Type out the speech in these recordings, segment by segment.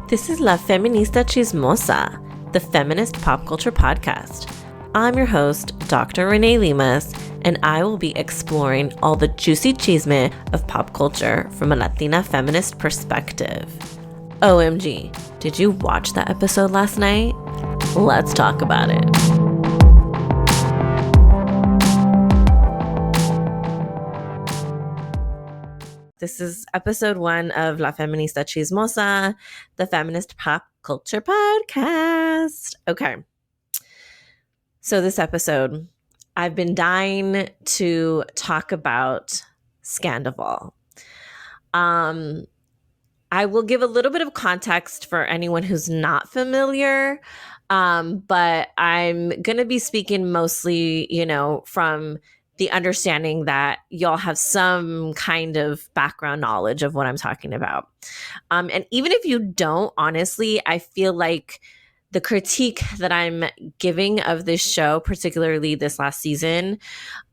This is La Feminista Chismosa, the feminist pop culture podcast. I'm your host, Dr. Renee Limas, and I will be exploring all the juicy chisme of pop culture from a Latina feminist perspective. OMG, did you watch that episode last night? Let's talk about it. This is episode 1 of La Feminista Chismosa, the feminist pop culture podcast. Okay. So this episode, I've been dying to talk about Scandoval. I will give a little bit of context for anyone who's not familiar, but I'm going to be speaking mostly, from the understanding that y'all have some kind of background knowledge of what I'm talking about. And even if you don't, honestly, I feel like the critique that I'm giving of this show, particularly this last season,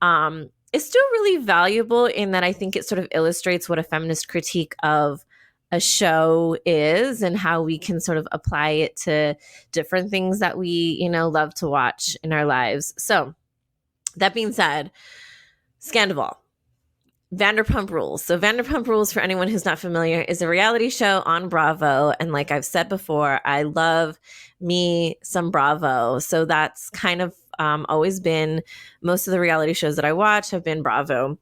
is still really valuable in that I think it sort of illustrates what a feminist critique of a show is and how we can sort of apply it to different things that we, love to watch in our lives. So that being said, Scandoval, Vanderpump Rules. So Vanderpump Rules, for anyone who's not familiar, is a reality show on Bravo. And like I've said before, I love me some Bravo. So that's kind of always been, most of the reality shows that I watch have been Bravo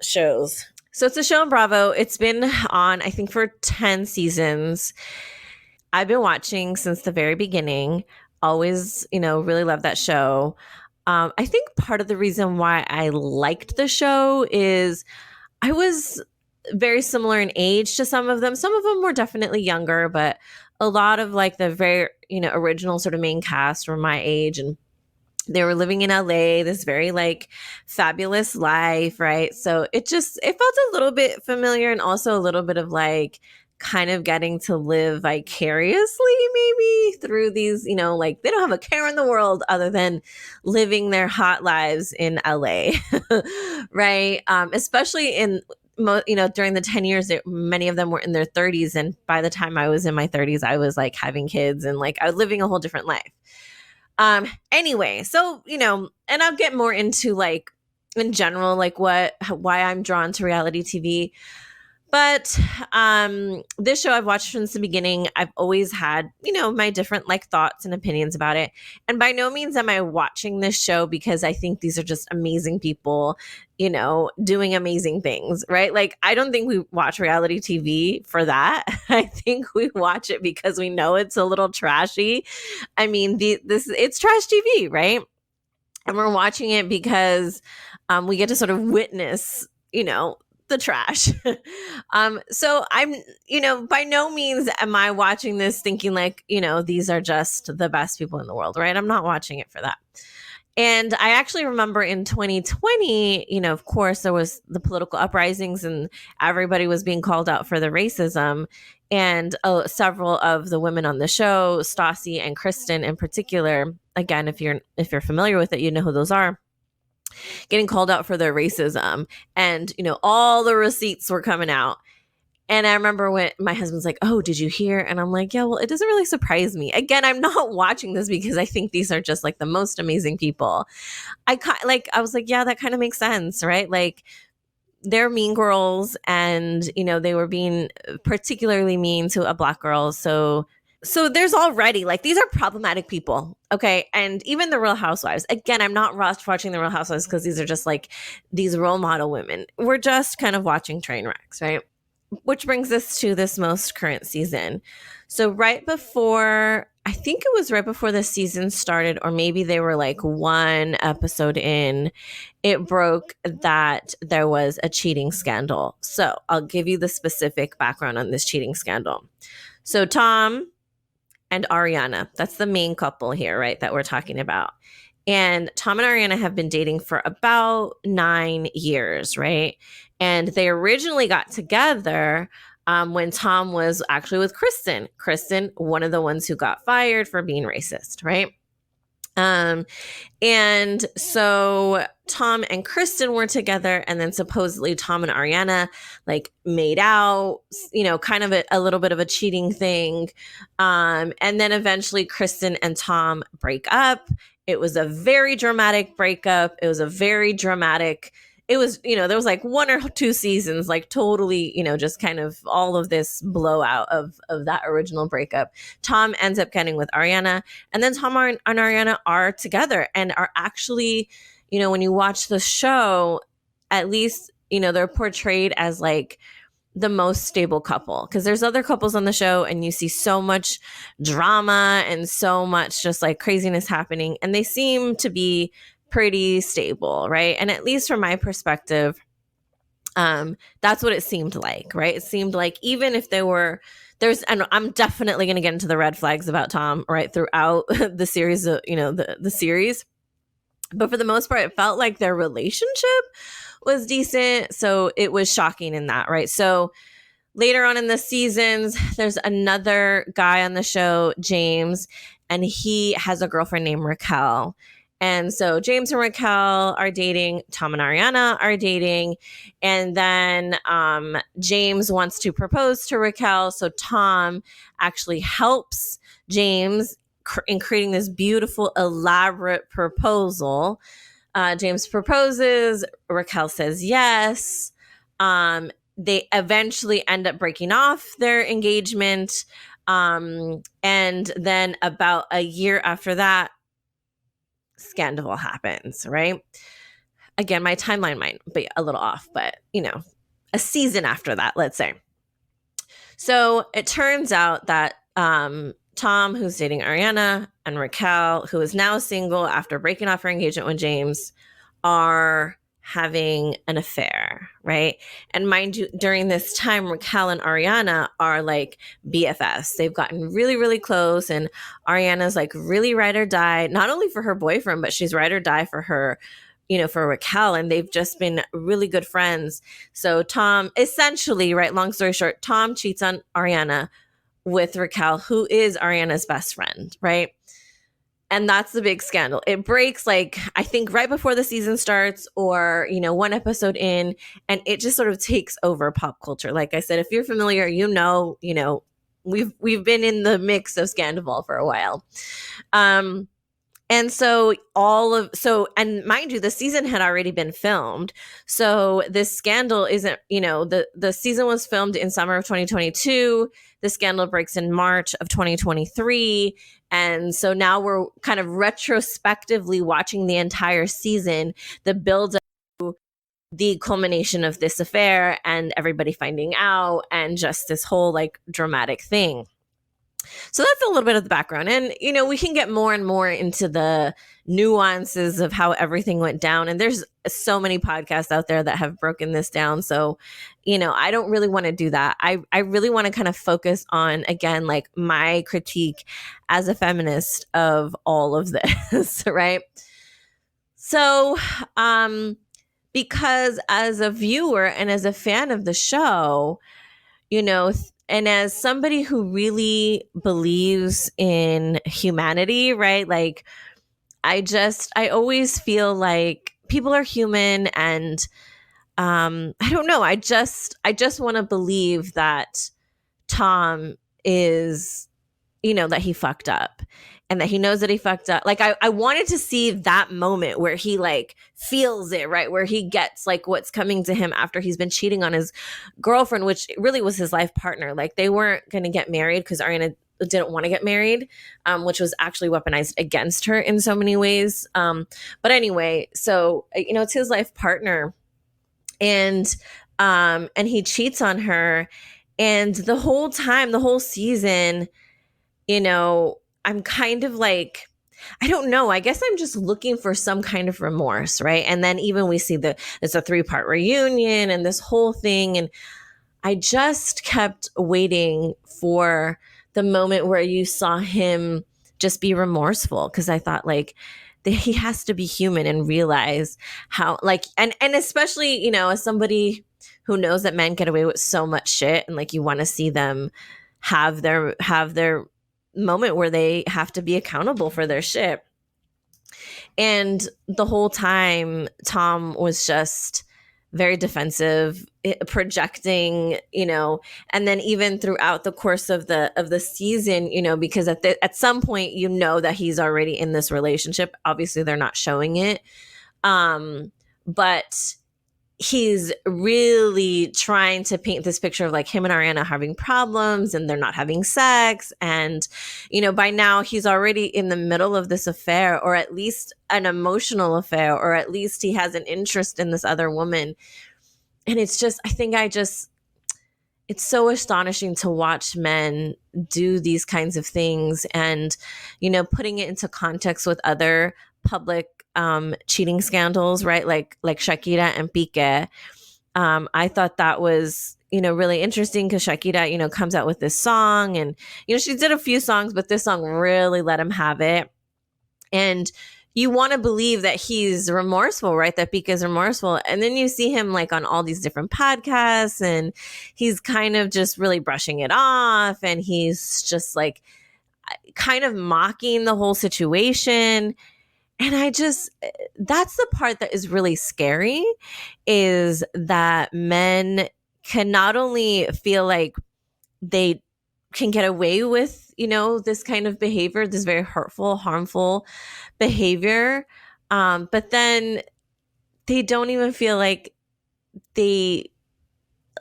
shows. So it's a show on Bravo. It's been on, I think, for 10 seasons. I've been watching since the very beginning. Always, really love that show. I think part of the reason why I liked the show is I was very similar in age to some of them. Some of them were definitely younger, but a lot of like the very, original sort of main cast were my age, and they were living in LA, this very like fabulous life, right? So it felt a little bit familiar, and also a little bit of like kind of getting to live vicariously maybe through these, like they don't have a care in the world other than living their hot lives in LA, right? Especially in, during the 10 years that many of them were in their 30s. And by the time I was in my 30s, I was like having kids and like I was living a whole different life. Anyway, so, and I'll get more into like in general, like why I'm drawn to reality TV. But this show I've watched since the beginning. I've always had, my different like thoughts and opinions about it. And by no means am I watching this show because I think these are just amazing people, doing amazing things, right? Like, I don't think we watch reality TV for that. I think we watch it because we know it's a little trashy. I mean, it's trash TV, right? And we're watching it because we get to sort of witness, the trash. So I'm, by no means am I watching this thinking like, these are just the best people in the world, right? I'm not watching it for that. And I actually remember in 2020, of course, there was the political uprisings and everybody was being called out for the racism. And several of the women on the show, Stassi and Kristen in particular, again, if you're familiar with it, you know who those are, getting called out for their racism. And, all the receipts were coming out. And I remember when my husband's like, oh, did you hear? And I'm like, yeah, well, it doesn't really surprise me. Again, I'm not watching this because I think these are just like the most amazing people. I was like, yeah, that kind of makes sense, right? Like, they're mean girls and, they were being particularly mean to a Black girl. So there's already like, these are problematic people. Okay. And even the Real Housewives, again, I'm not watching the Real Housewives because these are just like these role model women. We're just kind of watching train wrecks, right? Which brings us to this most current season. So I think it was right before the season started, or maybe they were like one episode in, it broke that there was a cheating scandal. So I'll give you the specific background on this cheating scandal. So Tom and Ariana, that's the main couple here, right, that we're talking about. And Tom and Ariana have been dating for about 9 years, right? And they originally got together when Tom was actually with Kristen. Kristen, one of the ones who got fired for being racist, right? Um, and so Tom and Kristen were together, and then supposedly Tom and Ariana like made out, kind of a little bit of a cheating thing. And then eventually Kristen and Tom break up. It was a very dramatic breakup. It was a very dramatic, it was, there was like 1 or 2 seasons, like totally, just kind of all of this blowout of that original breakup. Tom ends up getting with Ariana, and then Tom and Ariana are together and are actually, when you watch the show, at least, they're portrayed as like the most stable couple, because there's other couples on the show and you see so much drama and so much just like craziness happening, and they seem to be pretty stable, right? And at least from my perspective, that's what it seemed like, right? It seemed like even if and I'm definitely going to get into the red flags about Tom right throughout the series, the series, but for the most part, it felt like their relationship was decent. So it was shocking in that, right? So later on in the seasons, there's another guy on the show, James, and he has a girlfriend named Raquel. And so James and Raquel are dating. Tom and Ariana are dating. And then James wants to propose to Raquel. So Tom actually helps James in creating this beautiful, elaborate proposal. James proposes. Raquel says yes. They eventually end up breaking off their engagement. And then about a year after that, Scandoval happens, right? Again, my timeline might be a little off, but, a season after that, let's say. So it turns out that Tom, who's dating Ariana, and Raquel, who is now single after breaking off her engagement with James, are having an affair, right? And mind you, during this time, Raquel and Ariana are like BFFs. They've gotten really, really close, and Ariana's like really ride or die, not only for her boyfriend, but she's ride or die for her, for Raquel, and they've just been really good friends. So Tom, essentially, right, long story short, Tom cheats on Ariana with Raquel, who is Ariana's best friend, right? And that's the big scandal. It breaks like, I think right before the season starts, or, 1 episode in, and it just sort of takes over pop culture. Like I said, if you're familiar, we've been in the mix of Scandoval for a while. And so and mind you, the season had already been filmed. So this scandal isn't, the season was filmed in summer of 2022. The scandal breaks in March of 2023. And so now we're kind of retrospectively watching the entire season, the build up to the culmination of this affair and everybody finding out, and just this whole like dramatic thing. So that's a little bit of the background. And, we can get more and more into the nuances of how everything went down. And there's so many podcasts out there that have broken this down. So, I don't really want to do that. I really want to kind of focus on, again, like my critique as a feminist of all of this, right? So, because as a viewer and as a fan of the show, and as somebody who really believes in humanity, right? Like, I always feel like people are human, and I don't know. I just want to believe that Tom is, that he fucked up, and that he knows that he fucked up. Like, I wanted to see that moment where he like feels it, right? Where he gets like what's coming to him after he's been cheating on his girlfriend, which really was his life partner. Like, they weren't going to get married because Ariana didn't want to get married, which was actually weaponized against her in so many ways. But anyway, so, it's his life partner, and he cheats on her. And the whole time, the whole season, I'm kind of like, I don't know. I guess I'm just looking for some kind of remorse, right? And then even we see it's a 3-part reunion and this whole thing. And I just kept waiting for the moment where you saw him just be remorseful. Cause I thought like he has to be human and realize how like, and especially, as somebody who knows that men get away with so much shit, and like, you want to see them have their moment where they have to be accountable for their shit. And the whole time, Tom was just very defensive, projecting, and then even throughout the course of the season, because at some point, that he's already in this relationship. Obviously, they're not showing it, but he's really trying to paint this picture of like him and Ariana having problems and they're not having sex. And, by now he's already in the middle of this affair, or at least an emotional affair, or at least he has an interest in this other woman. And it's just, it's so astonishing to watch men do these kinds of things and, putting it into context with other public cheating scandals, right? Like Shakira and Piqué. I thought that was, really interesting because Shakira, comes out with this song and, she did a few songs, but this song really let him have it. And you want to believe that he's remorseful, right? That Piqué is remorseful. And then you see him like on all these different podcasts and he's kind of just really brushing it off. And he's just like kind of mocking the whole situation. And that's the part that is really scary, is that men can not only feel like they can get away with, this kind of behavior, this very hurtful, harmful behavior, but then they don't even feel like they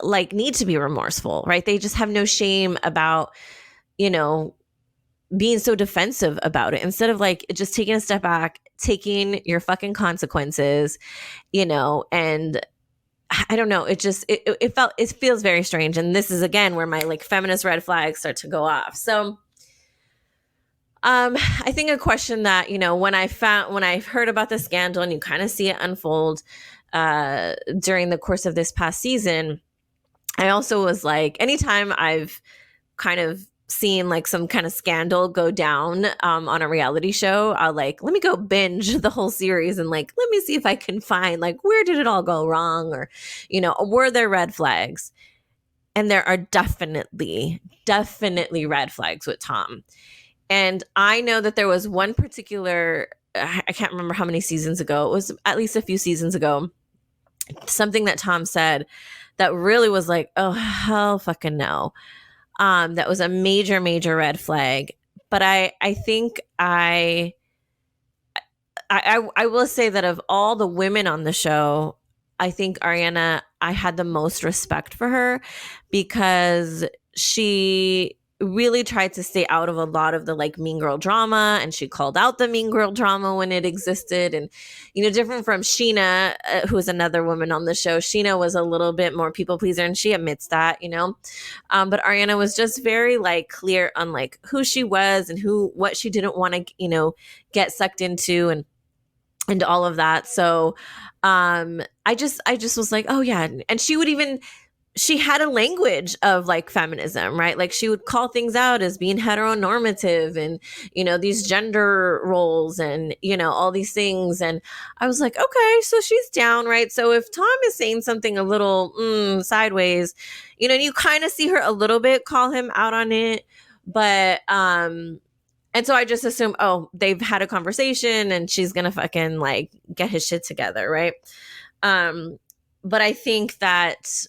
like need to be remorseful, right? They just have no shame about, being so defensive about it, instead of like just taking a step back, taking your fucking consequences, and I don't know. It feels very strange. And this is again where my like feminist red flags start to go off. So I think a question that, when I heard about the scandal and you kind of see it unfold during the course of this past season, I also was like, anytime I've kind of seen like some kind of scandal go down on a reality show, I'll like, let me go binge the whole series and like, let me see if I can find like, where did it all go wrong? Or, were there red flags? And there are definitely red flags with Tom. And I know that there was one particular, I can't remember how many seasons ago, it was at least a few seasons ago, something that Tom said that really was like, oh, hell fucking no. That was a major, major red flag. But I think I will say that of all the women on the show, I think Ariana, I had the most respect for her because she really tried to stay out of a lot of the like mean girl drama, and she called out the mean girl drama when it existed. And different from Sheena, who is another woman on the show. Sheena was a little bit more people pleaser, and she admits that, but Ariana was just very like clear on like who she was and what she didn't want to get sucked into and all of that. So I just was like, oh yeah. And she had a language of like feminism, right? Like she would call things out as being heteronormative and, these gender roles and, all these things. And I was like, okay, so she's down, right? So if Tom is saying something a little sideways, you kind of see her a little bit call him out on it. But, and so I just assume, oh, they've had a conversation and she's going to fucking like get his shit together, right? But I think that,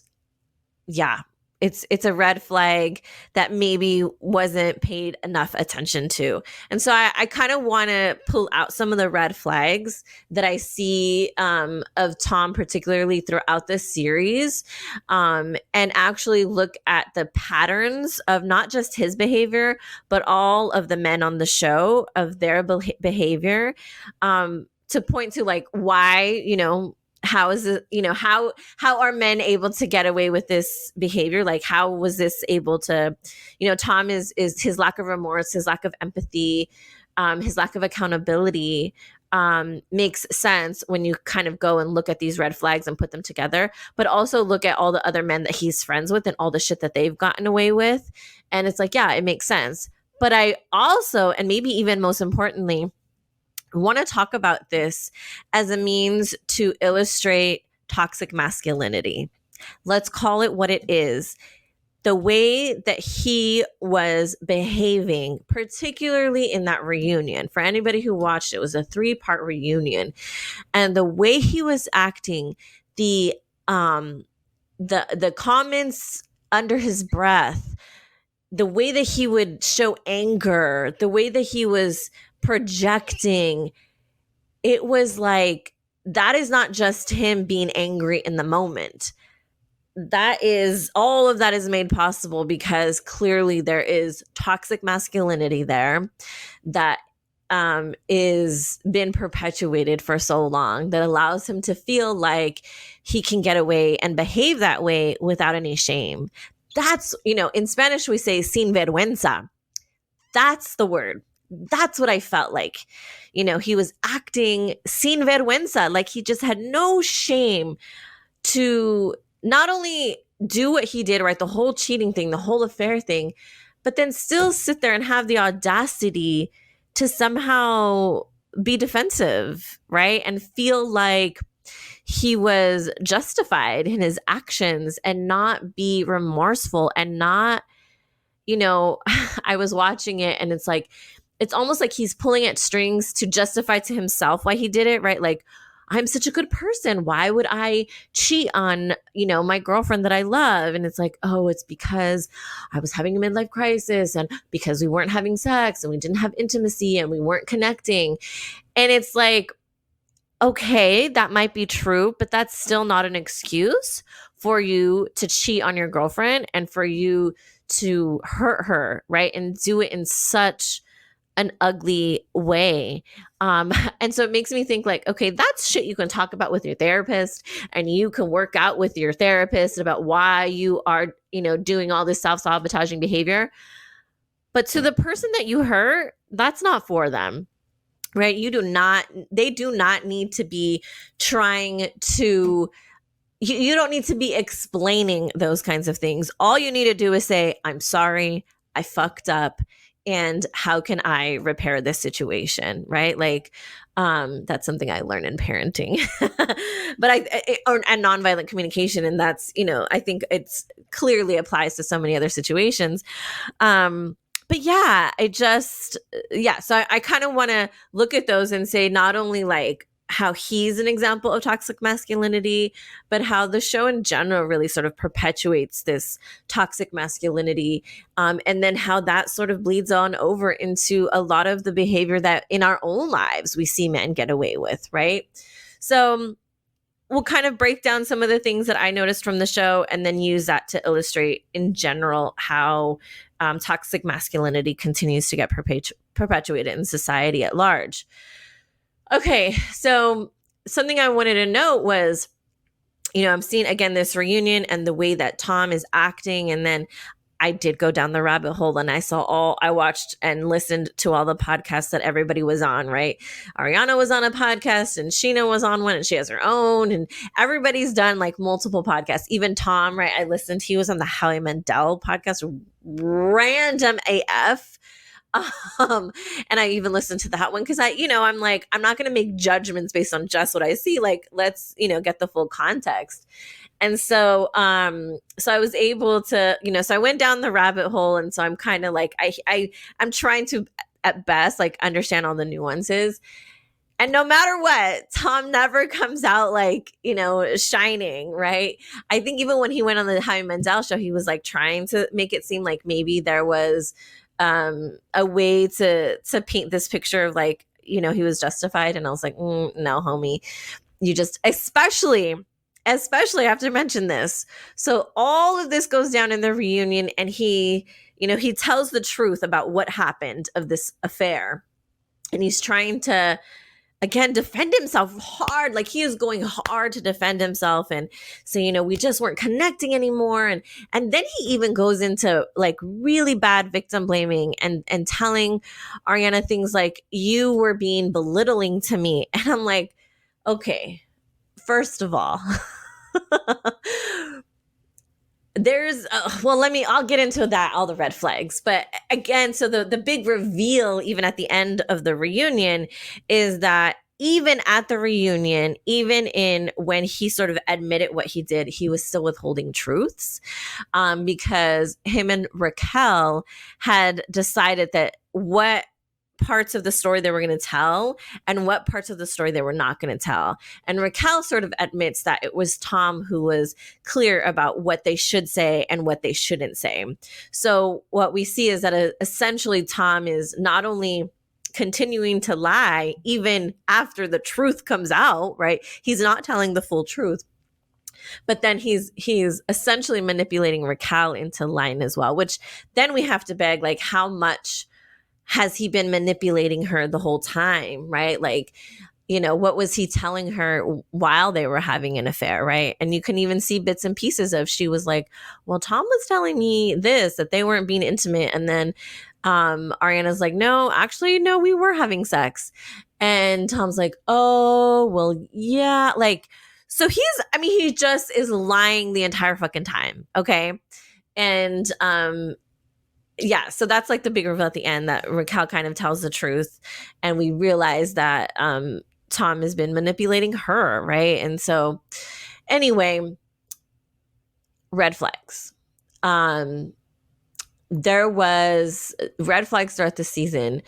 yeah, it's a red flag that maybe wasn't paid enough attention to. And so I kind of want to pull out some of the red flags that I see of Tom, particularly throughout this series, and actually look at the patterns of not just his behavior, but all of the men on the show, of their behavior, to point to like why, how is it, how are men able to get away with this behavior? Like, how was this able to, Tom is his lack of remorse, his lack of empathy, his lack of accountability, makes sense when you kind of go and look at these red flags and put them together, but also look at all the other men that he's friends with and all the shit that they've gotten away with. And it's like, yeah, it makes sense. But I also, and maybe even most importantly, want to talk about this as a means to illustrate toxic masculinity. Let's call it what it is. the way that he was behaving, particularly in that reunion. For anybody who watched, it was a 3-part reunion, and the way he was acting, the comments under his breath, the way that he would show anger, the way that he was projecting, it was like, that is not just him being angry in the moment. That is, all of that is made possible because clearly there is toxic masculinity there that is been perpetuated for so long, that allows him to feel like he can get away and behave that way without any shame. That's, in Spanish we say sin vergüenza. That's the word. That's what I felt like. He was acting sin vergüenza, like he just had no shame to not only do what he did, right, the whole cheating thing, the whole affair thing, but then still sit there and have the audacity to somehow be defensive, right, and feel like he was justified in his actions and not be remorseful and not, I was watching it and it's almost like he's pulling at strings to justify to himself why he did it, right? Like, I'm such a good person. Why would I cheat on, my girlfriend that I love? And it's like, oh, it's because I was having a midlife crisis and because we weren't having sex and we didn't have intimacy and we weren't connecting. And it's like, okay, that might be true, but that's still not an excuse for you to cheat on your girlfriend and for you to hurt her, right? And do it in such an ugly way. And so it makes me think like, okay, that's shit you can talk about with your therapist, and you can work out with your therapist about why you are, doing all this self-sabotaging behavior. But to the person that you hurt, that's not for them, right? They do not need to be trying to, you don't need to be explaining those kinds of things. All you need to do is say, I'm sorry, I fucked up, and how can I repair this situation, right? Like, that's something I learned in parenting, but and nonviolent communication. And that's, I think it's clearly applies to so many other situations. But yeah, so I kind of want to look at those and say, not only like how he's an example of toxic masculinity, but how the show in general really sort of perpetuates this toxic masculinity. And then how that sort of bleeds on over into a lot of the behavior that in our own lives we see men get away with, right? So we'll kind of break down some of the things that I noticed from the show and then use that to illustrate in general how toxic masculinity continues to get perpetuated in society at large. Okay, so something I wanted to note was, I'm seeing again this reunion and the way that Tom is acting, and then I did go down the rabbit hole and I watched and listened to all the podcasts that everybody was on, right? Ariana was on a podcast and Sheena was on one and she has her own, and everybody's done like multiple podcasts. Even Tom, right? He was on the Howie Mandel podcast, random AF. And I even listened to that one because I'm like, I'm not going to make judgments based on just what I see. Like, let's, get the full context. And so, so I was able to, so I went down the rabbit hole. And so I'm kind of like, I'm trying to, at best, like understand all the nuances. And no matter what, Tom never comes out like, shining, right? I think even when he went on the Howie Mandel show, he was like trying to make it seem like maybe there was a way to paint this picture of like, he was justified. And I was like, no, homie, you just, especially I have to mention this. So all of this goes down in the reunion, and he tells the truth about what happened of this affair. And he's trying to, again, defend himself hard. Like, he is going hard to defend himself and say, we just weren't connecting anymore. And then he even goes into like really bad victim blaming and telling Ariana things like, you were being belittling to me. And I'm like, okay, first of all, I'll get into that, all the red flags. But again, so the big reveal, even at the end of the reunion, is that even at the reunion, even in when he sort of admitted what he did, he was still withholding truths, because him and Raquel had decided that what parts of the story they were going to tell and what parts of the story they were not going to tell. And Raquel sort of admits that it was Tom who was clear about what they should say and what they shouldn't say. So what we see is that essentially Tom is not only continuing to lie even after the truth comes out, right? He's not telling the full truth. But then he's essentially manipulating Raquel into lying as well, which then we have to beg, like, how much has he been manipulating her the whole time, right? Like, what was he telling her while they were having an affair, right? And you can even see bits and pieces of, she was like, well, Tom was telling me this, that they weren't being intimate. And then Ariana's like, no, actually, no, we were having sex. And Tom's like, oh, well, yeah. Like, so he just is lying the entire fucking time. Okay. And, yeah, so that's like the big reveal at the end, that Raquel kind of tells the truth, and we realize that Tom has been manipulating her, right? And so, anyway, red flags. There was red flags throughout the season.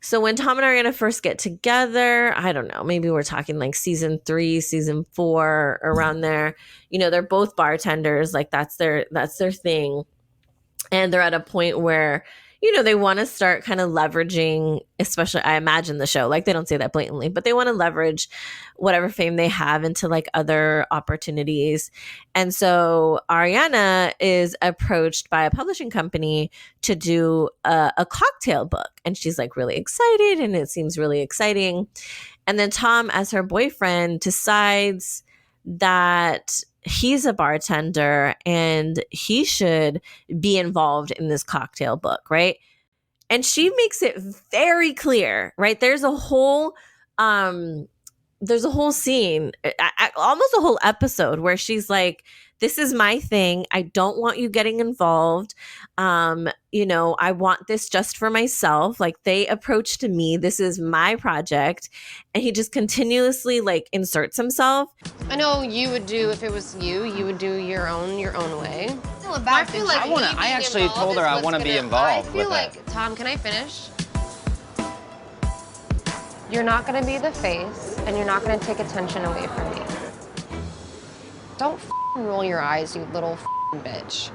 So when Tom and Ariana first get together, I don't know, maybe we're talking like season 3, season 4, around there. They're both bartenders, like that's their thing. And they're at a point where, they want to start kind of leveraging, especially, I imagine, the show. Like, they don't say that blatantly, but they want to leverage whatever fame they have into like other opportunities. And so Ariana is approached by a publishing company to do a cocktail book. And she's like really excited, and it seems really exciting. And then Tom, as her boyfriend, decides that he's a bartender and he should be involved in this cocktail book, right? And she makes it very clear, right? There's a whole scene, almost a whole episode, where she's like, this is my thing. I don't want you getting involved. I want this just for myself. Like, they approached me. This is my project. And he just continuously like inserts himself. I know you would do, if it was you would do your own way. I feel like I actually told her I want to be involved. I feel like, Tom, can I finish? You're not going to be the face, and you're not going to take attention away from me. Don't roll your eyes, you little bitch.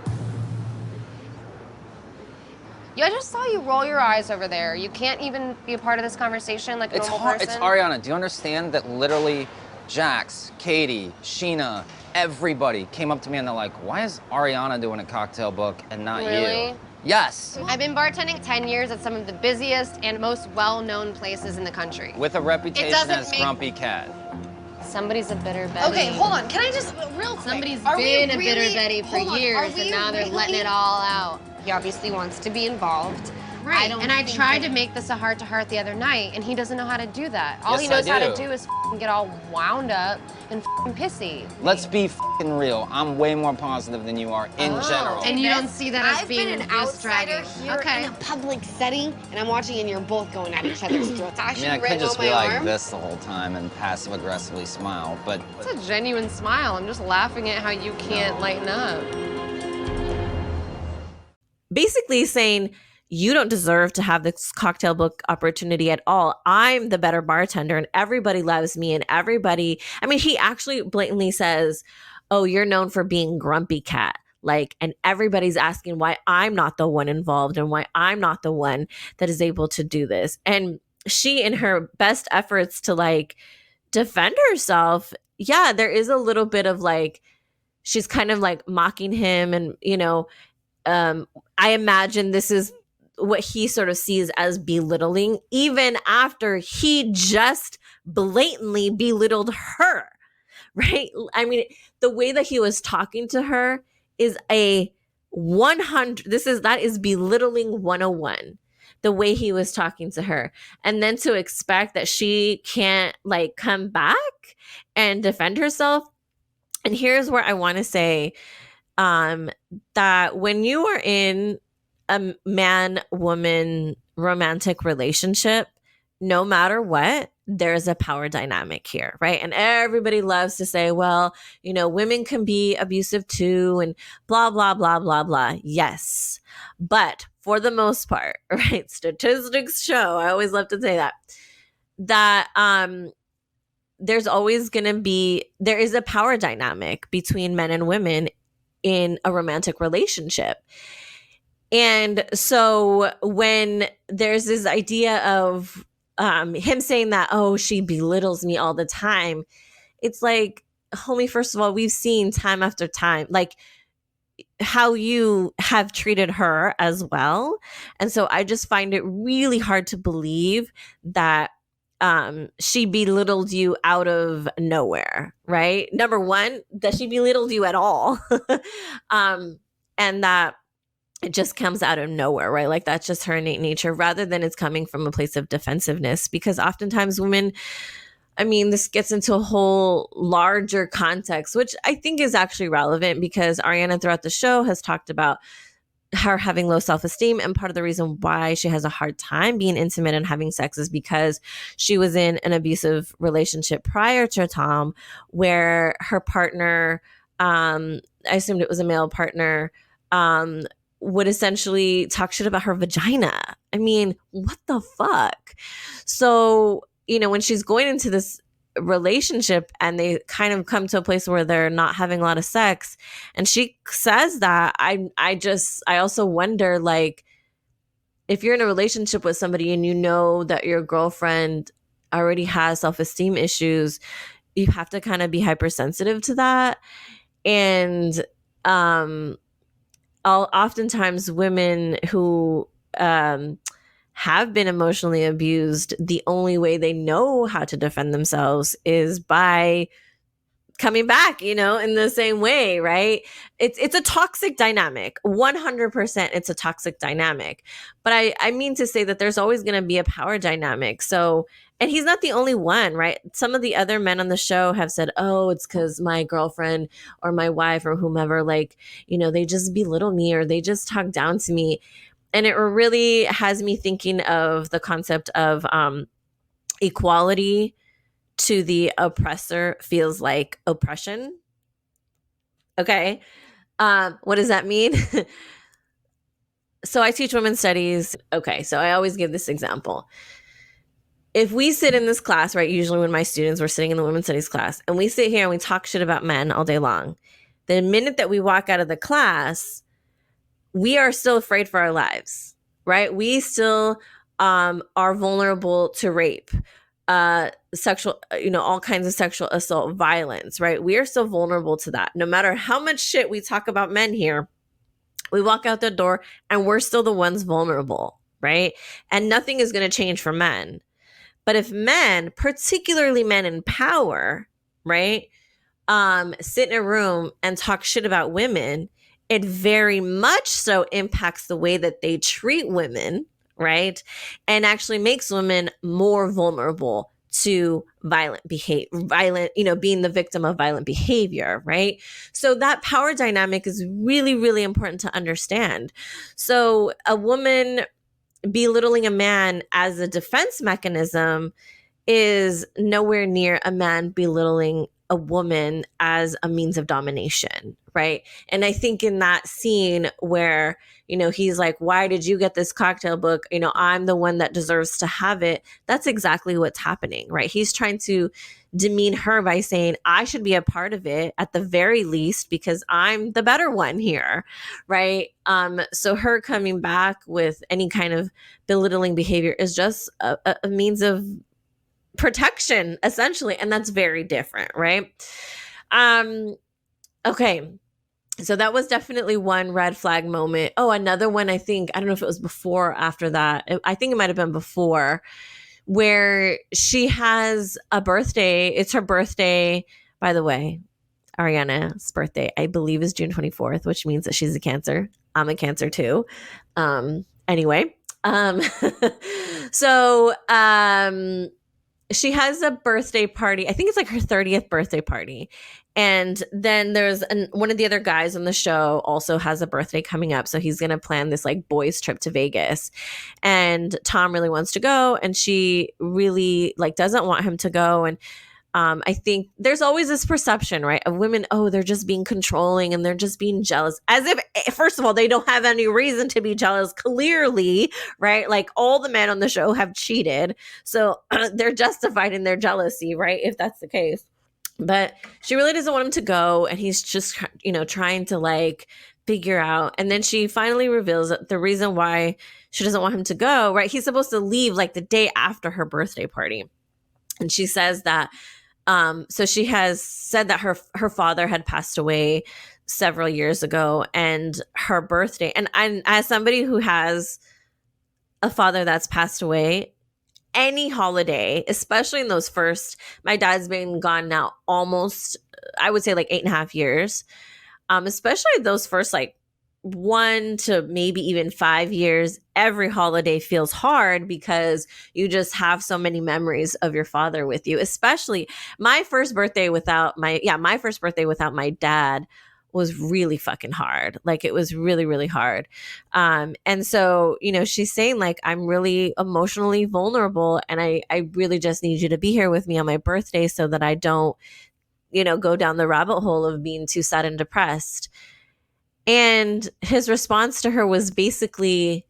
Yeah, I just saw you roll your eyes over there. You can't even be a part of this conversation like a normal person. It's Ariana. Do you understand that literally Jax, Katie, Sheena, everybody came up to me and they're like, why is Ariana doing a cocktail book and not you? Yes. I've been bartending 10 years at some of the busiest and most well-known places in the country. With a reputation as Grumpy Cat. Somebody's a bitter Betty. Okay, hold on. Can I just, real quick. Somebody's been a bitter Betty for years, and now they're letting it all out. He obviously wants to be involved. Right, and I tried to make this a heart-to-heart the other night, and he doesn't know how to do that. All he knows how to do is get all wound up and pissy. Let's be real. I'm way more positive than you are in general. And you don't see that as being an outsider here in a public setting, and I'm watching, and you're both going at each other's throats. I mean, I could just be like this the whole time and passive-aggressively smile, but... It's a genuine smile. I'm just laughing at how you can't lighten up. Basically saying, you don't deserve to have this cocktail book opportunity at all. I'm the better bartender, and everybody loves me, and everybody, I mean, he actually blatantly says, oh, you're known for being Grumpy Cat. Like, and everybody's asking why I'm not the one involved and why I'm not the one that is able to do this. And she, in her best efforts to like defend herself, yeah, there is a little bit of like, she's kind of like mocking him. And, I imagine this is what he sort of sees as belittling, even after he just blatantly belittled her, right? I mean, the way that he was talking to her is a 100, that is belittling 101, the way he was talking to her. And then to expect that she can't like come back and defend herself. And here's where I want to say that when you are in a man-woman romantic relationship, no matter what, there's a power dynamic here, right? And everybody loves to say, well, women can be abusive too, and blah, blah, blah, blah, blah. Yes. But for the most part, right, statistics show, I always love to say that there is a power dynamic between men and women in a romantic relationship. And so when there's this idea of him saying that, oh, she belittles me all the time, it's like, homie, first of all, we've seen time after time, like, how you have treated her as well. And so I just find it really hard to believe that she belittled you out of nowhere, right? Number one, that she belittled you at all. And that it just comes out of nowhere, right? Like, that's just her innate nature, rather than it's coming from a place of defensiveness. Because oftentimes women, this gets into a whole larger context, which I think is actually relevant, because Ariana throughout the show has talked about her having low self-esteem. And part of the reason why she has a hard time being intimate and having sex is because she was in an abusive relationship prior to Tom, where her partner, I assumed it was a male partner, would essentially talk shit about her vagina. What the fuck? So, when she's going into this relationship and they kind of come to a place where they're not having a lot of sex, and she says that, I also wonder, like, if you're in a relationship with somebody and you know that your girlfriend already has self-esteem issues, you have to kind of be hypersensitive to that. And oftentimes women who have been emotionally abused, the only way they know how to defend themselves is by coming back, in the same way, right? It's a toxic dynamic. 100% it's a toxic dynamic. But I mean to say that there's always going to be a power dynamic. So, and he's not the only one, right? Some of the other men on the show have said, oh, it's because my girlfriend or my wife or whomever, like, they just belittle me or they just talk down to me. And it really has me thinking of the concept of equality to the oppressor feels like oppression. Okay. What does that mean? So I teach women's studies. Okay. So I always give this example. If we sit in this class, right, usually when my students were sitting in the women's studies class, and we sit here and we talk shit about men all day long, the minute that we walk out of the class, we are still afraid for our lives, right? We still are vulnerable to rape, sexual, all kinds of sexual assault, violence, right? We are still vulnerable to that. No matter how much shit we talk about men here, we walk out the door and we're still the ones vulnerable, right? And nothing is going to change for men. But if men, particularly men in power, right, sit in a room and talk shit about women, it very much so impacts the way that they treat women, right? And actually makes women more vulnerable to being the victim of violent behavior, right? So that power dynamic is really, really important to understand. So a woman belittling a man as a defense mechanism is nowhere near a man belittling a woman as a means of domination, right? And I think in that scene where, he's like, why did you get this cocktail book? I'm the one that deserves to have it. That's exactly what's happening, right? He's trying to demean her by saying, I should be a part of it at the very least because I'm the better one here, right? So her coming back with any kind of belittling behavior is just a means of protection, essentially. And that's very different, right? Okay. So that was definitely one red flag moment. Oh, another one, I don't know if it was before or after that. I think it might have been before, where she has a birthday. It's her birthday, by the way. Ariana's birthday, I believe, is June 24th, which means that she's a Cancer. I'm a Cancer too. Anyway. So she has a birthday party. I think it's like her 30th birthday party. And then there's one of the other guys on the show also has a birthday coming up. So he's going to plan this like boys trip to Vegas. And Tom really wants to go. And she really like doesn't want him to go. And I think there's always this perception, right, of women, oh, they're just being controlling and they're just being jealous. As if, first of all, they don't have any reason to be jealous, clearly, right? Like all the men on the show have cheated. So they're justified in their jealousy, right? If that's the case. But she really doesn't want him to go. And he's just, trying to like figure out. And then she finally reveals that the reason why she doesn't want him to go, right? He's supposed to leave like the day after her birthday party. And she says that, so she has said that her father had passed away several years ago, and her birthday. And as somebody who has a father that's passed away, any holiday, especially in those first, my dad's been gone now almost, I would say like 8.5 years. Especially those first like 1 to maybe even 5 years, every holiday feels hard because you just have so many memories of your father with you. Especially my first birthday without my dad was really fucking hard. Like it was really, really hard. And so, she's saying like, I'm really emotionally vulnerable and I really just need you to be here with me on my birthday so that I don't, go down the rabbit hole of being too sad and depressed. And his response to her was basically,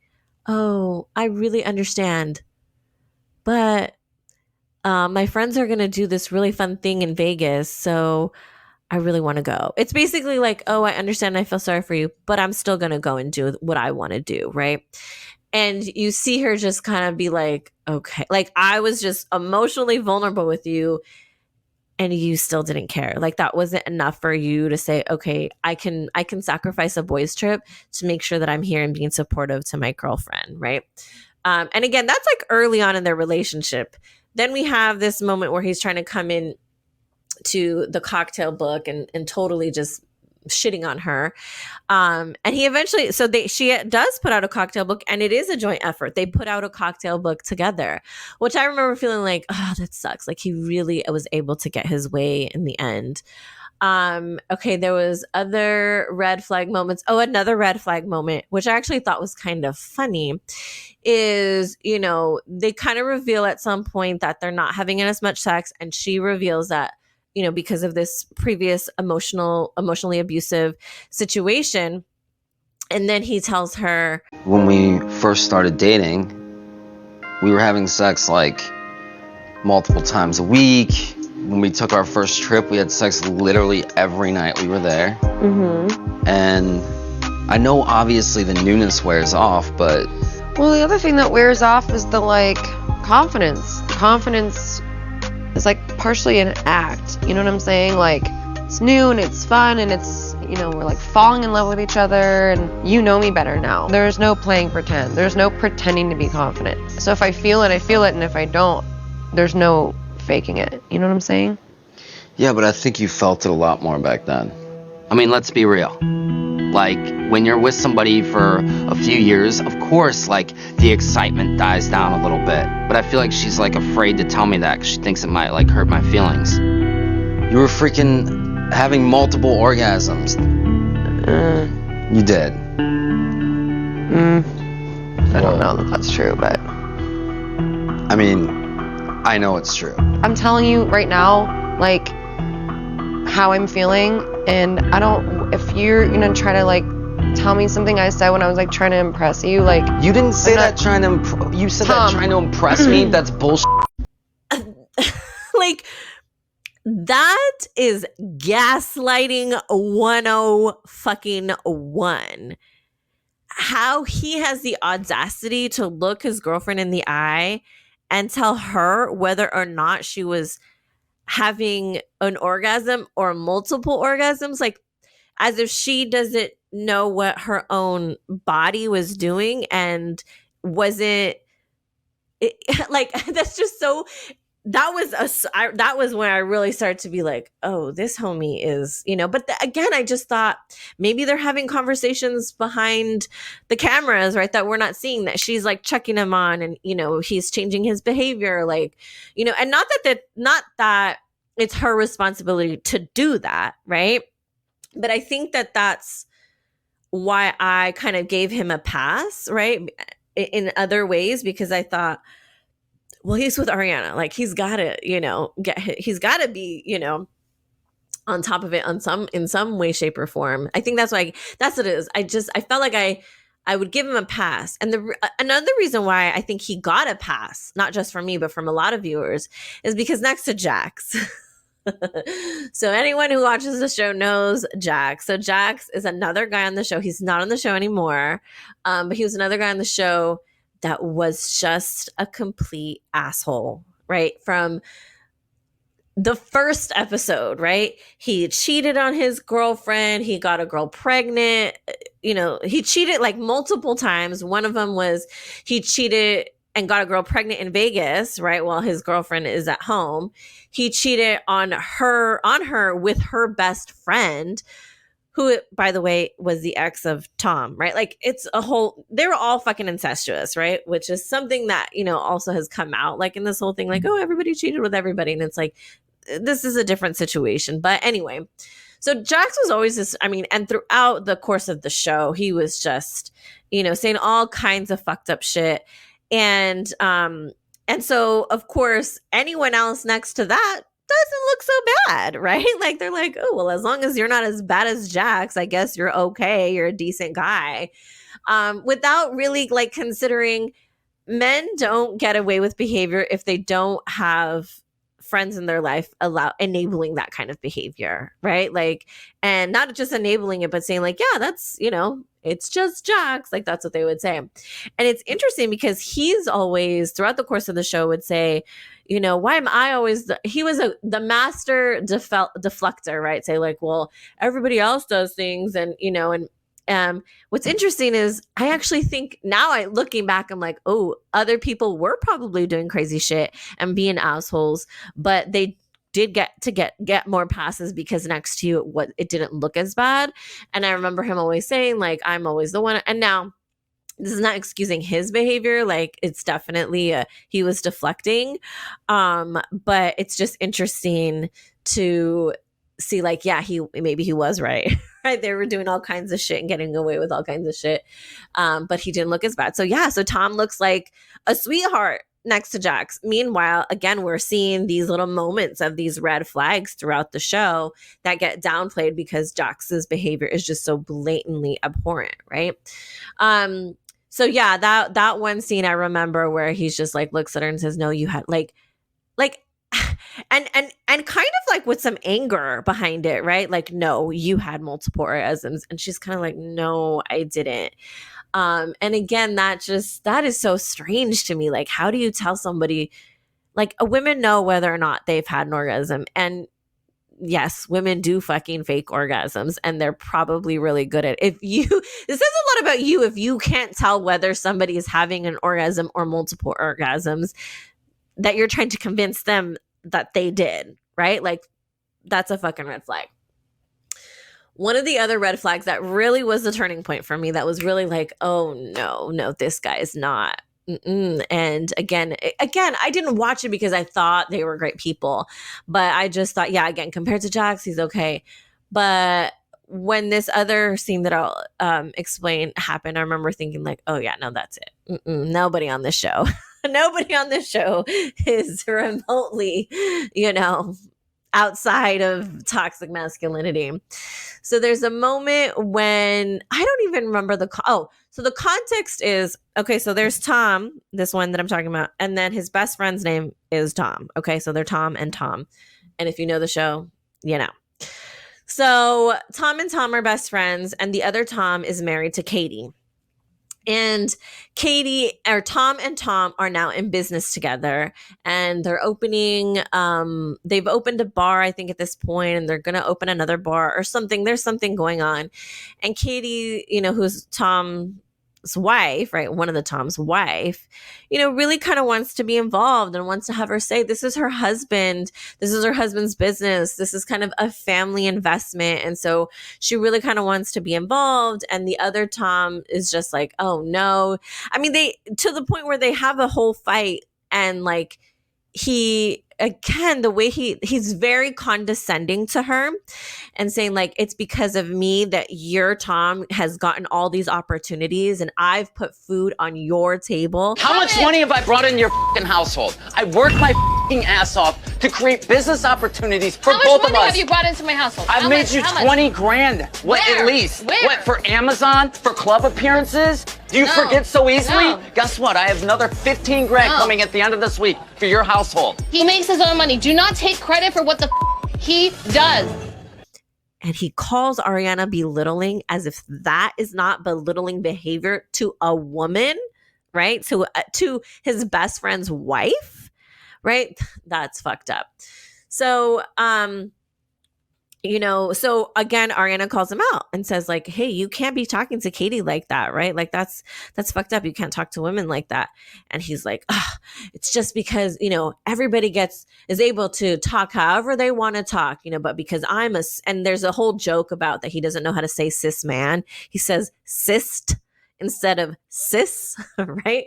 oh, I really understand. But my friends are going to do this really fun thing in Vegas. So I really want to go. It's basically like, oh, I understand. I feel sorry for you, but I'm still going to go and do what I want to do. Right. And you see her just kind of be like, okay, like I was just emotionally vulnerable with you and you still didn't care. Like that wasn't enough for you to say, okay, I can sacrifice a boys trip to make sure that I'm here and being supportive to my girlfriend. Right. And again, that's like early on in their relationship. Then we have this moment where he's trying to come in to the cocktail book and totally just shitting on her. And he eventually, she does put out a cocktail book and it is a joint effort. They put out a cocktail book together, which I remember feeling like, oh, that sucks. Like he really was able to get his way in the end. Okay, there was other red flag moments. Oh, another red flag moment, which I actually thought was kind of funny, is, they kind of reveal at some point that they're not having as much sex. And she reveals that, because of this previous emotionally abusive situation. And then he tells her, when we first started dating, we were having sex like multiple times a week. When we took our first trip, we had sex literally every night we were there. Mm-hmm. And I know obviously the newness wears off, but... Well, the other thing that wears off is the, confidence. Confidence is, partially an act. You know what I'm saying? Like, it's new and it's fun and it's, we're, falling in love with each other and you know me better now. There's no playing pretend. There's no pretending to be confident. So if I feel it, I feel it. And if I don't, there's no faking it. You know what I'm saying? Yeah, but I think you felt it a lot more back then. I mean, let's be real. When you're with somebody for a few years, of course, the excitement dies down a little bit. But I feel like she's, afraid to tell me that because she thinks it might, hurt my feelings. You were freaking having multiple orgasms. You did. I don't know that that's true, but... I mean, I know it's true. I'm telling you right now, how I'm feeling, and I don't... If you're gonna try to, tell me something I said when I was, trying to impress you, You didn't say that trying to... You said Tom. that trying to impress me? That's bullshit. That is gaslighting 101. How he has the audacity to look his girlfriend in the eye and tell her whether or not she was having an orgasm or multiple orgasms, as if she doesn't know what her own body was doing and wasn't that's just so... That was when I really started to be like, oh, this homie is, but again, I just thought maybe they're having conversations behind the cameras, right? That we're not seeing, that she's checking him on and, he's changing his behavior, and not that it's her responsibility to do that, right? But I think that that's why I kind of gave him a pass, right? In other ways, because I thought, well, he's with Ariana. Like, he's got to, he's got to be, on top of it in some way, shape, or form. I think that's what it is. I felt like I would give him a pass. And another reason why I think he got a pass, not just from me, but from a lot of viewers, is because next to Jax. So anyone who watches the show knows Jax. So Jax is another guy on the show. He's not on the show anymore, but he was another guy on the show that was just a complete asshole, right? From the first episode, right? He cheated on his girlfriend. He got a girl pregnant. He cheated like multiple times. One of them was he cheated and got a girl pregnant in Vegas, right? While his girlfriend is at home. He cheated on her with her best friend, who, by the way, was the ex of Tom, right? Like, they were all fucking incestuous, right? Which is something that, also has come out, like, in this whole thing, like, oh, everybody cheated with everybody. And it's like, this is a different situation. But anyway, so Jax was always this, and throughout the course of the show, he was just, saying all kinds of fucked up shit. And so, of course, anyone else next to that doesn't look so bad, right? Like, they're like, oh, well, as long as you're not as bad as Jax, I guess you're okay. You're a decent guy. Without really, like, considering men don't get away with behavior if they don't have friends in their life enabling that kind of behavior, right? Like, and not just enabling it, but saying like, yeah, that's, it's just Jax. Like, that's what they would say. And it's interesting because he's always, throughout the course of the show, would say, why am I always he was the master deflector, right? Say like, well, everybody else does things, and what's interesting is I actually think now, looking back, I'm like, oh, other people were probably doing crazy shit and being assholes, but they did get more passes because next to you it didn't look as bad. And I remember him always saying like, I'm always the one. And now, this is not excusing his behavior. Like, it's definitely he was deflecting. But it's just interesting to see like, yeah, maybe he was right. Right. They were doing all kinds of shit and getting away with all kinds of shit. But he didn't look as bad. So yeah, so Tom looks like a sweetheart next to Jax. Meanwhile, again, we're seeing these little moments of these red flags throughout the show that get downplayed because Jax's behavior is just so blatantly abhorrent, right? So yeah, that one scene I remember where he's just like looks at her and says, "No, you had like and kind of like with some anger behind it, right? Like, no, you had multiple orgasms." And she's kind of like, "No, I didn't." And again, that is so strange to me. Like, how do you tell somebody, like, women know whether or not they've had an orgasm? And yes, women do fucking fake orgasms, and they're probably really good at it. This says a lot about you if you can't tell whether somebody is having an orgasm or multiple orgasms, that you're trying to convince them that they did, right? Like, that's a fucking red flag. One of the other red flags that really was the turning point for me, that was really like, oh no, this guy is not. And again, I didn't watch it because I thought they were great people, but I just thought, yeah, again, compared to Jax, he's okay. But when this other scene that I'll explain happened, I remember thinking like, oh yeah, no, that's it. Nobody on this show, nobody on this show is remotely, outside of toxic masculinity. So there's a moment when I don't even remember so the context is, okay, so there's Tom, this one that I'm talking about, and then his best friend's name is Tom. Okay, so they're Tom and Tom. And if you know the show, you know. So Tom and Tom are best friends, and the other Tom is married to Katie. And Tom and Tom are now in business together, and they're they've opened a bar, I think, at this point, and they're going to open another bar or something. There's something going on. And Katie, who's Tom's wife, right? One of the Tom's wife, really kind of wants to be involved and wants to have her say, this is her husband. This is her husband's business. This is kind of a family investment. And so she really kind of wants to be involved. And the other Tom is just like, oh no. I mean, to the point where they have a whole fight, and like, he, again, the way he's very condescending to her and saying like, it's because of me that your Tom has gotten all these opportunities and I've put food on your table. How much money have I brought into your fucking household? I worked my fucking ass off to create business opportunities for both of us. How much money have you brought into my household? I've made you 20 grand. What, at least? Where? What, for Amazon? For club appearances? Do you forget so easily? No. Guess what? I have another 15 grand coming at the end of this week for your household. He makes his own money. Do not take credit for what the he does. And he calls Ariana belittling, as if that is not belittling behavior to a woman, right? To his best friend's wife, right? That's fucked up. So, so again, Ariana calls him out and says like, hey, you can't be talking to Katie like that, right? Like that's fucked up. You can't talk to women like that. And he's like, it's just because, everybody is able to talk however they want to talk, but because and there's a whole joke about that he doesn't know how to say cis man. He says cyst instead of cis, right?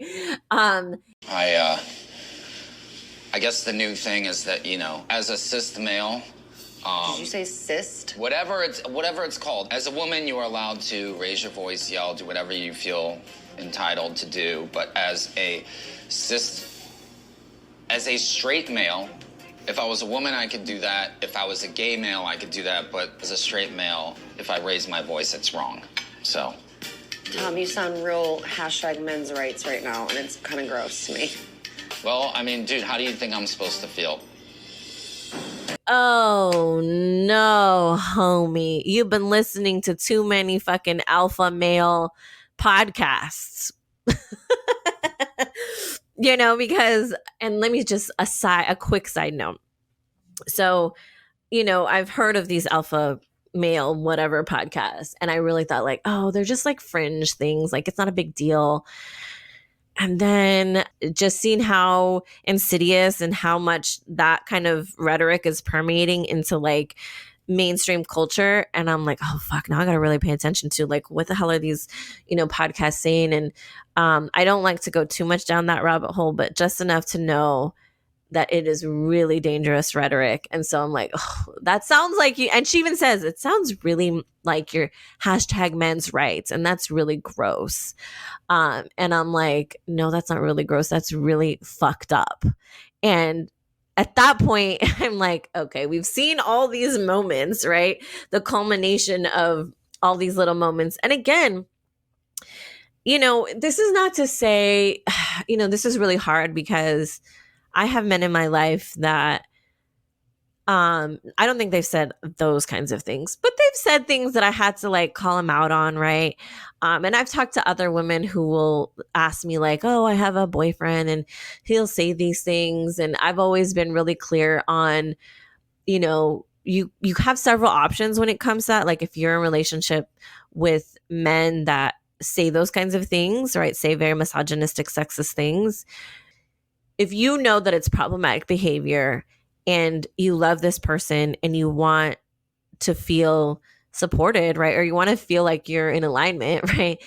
I guess the new thing is that, as a cis male, did you say cyst? Whatever it's called. As a woman, you are allowed to raise your voice, yell, do whatever you feel entitled to do. But as a straight male, if I was a woman, I could do that. If I was a gay male, I could do that. But as a straight male, if I raise my voice, it's wrong. So. You sound real #men's rights right now, and it's kind of gross to me. Well, I mean, dude, how do you think I'm supposed to feel? Oh no, homie. You've been listening to too many fucking alpha male podcasts. Because, and let me just a quick side note. So, I've heard of these alpha male whatever podcasts, and I really thought like, oh, they're just like fringe things. Like it's not a big deal. And then just seeing how insidious and how much that kind of rhetoric is permeating into like mainstream culture. And I'm like, oh, fuck, now I got to really pay attention to like, what the hell are these, podcasts saying? And I don't like to go too much down that rabbit hole, but just enough to know that it is really dangerous rhetoric. And so I'm like, oh, that sounds like you. And she even says, it sounds really like your #men's rights. And that's really gross. And I'm like, no, that's not really gross. That's really fucked up. And at that point, I'm like, okay, we've seen all these moments, right? The culmination of all these little moments. And again, this is not to say, this is really hard because I have men in my life that I don't think they've said those kinds of things, but they've said things that I had to like call them out on, right? And I've talked to other women who will ask me like, oh, I have a boyfriend and he'll say these things. And I've always been really clear on, you have several options when it comes to that. Like if you're in a relationship with men that say those kinds of things, right? Say very misogynistic, sexist things. If you know that it's problematic behavior and you love this person and you want to feel supported, right? Or you want to feel like you're in alignment, right?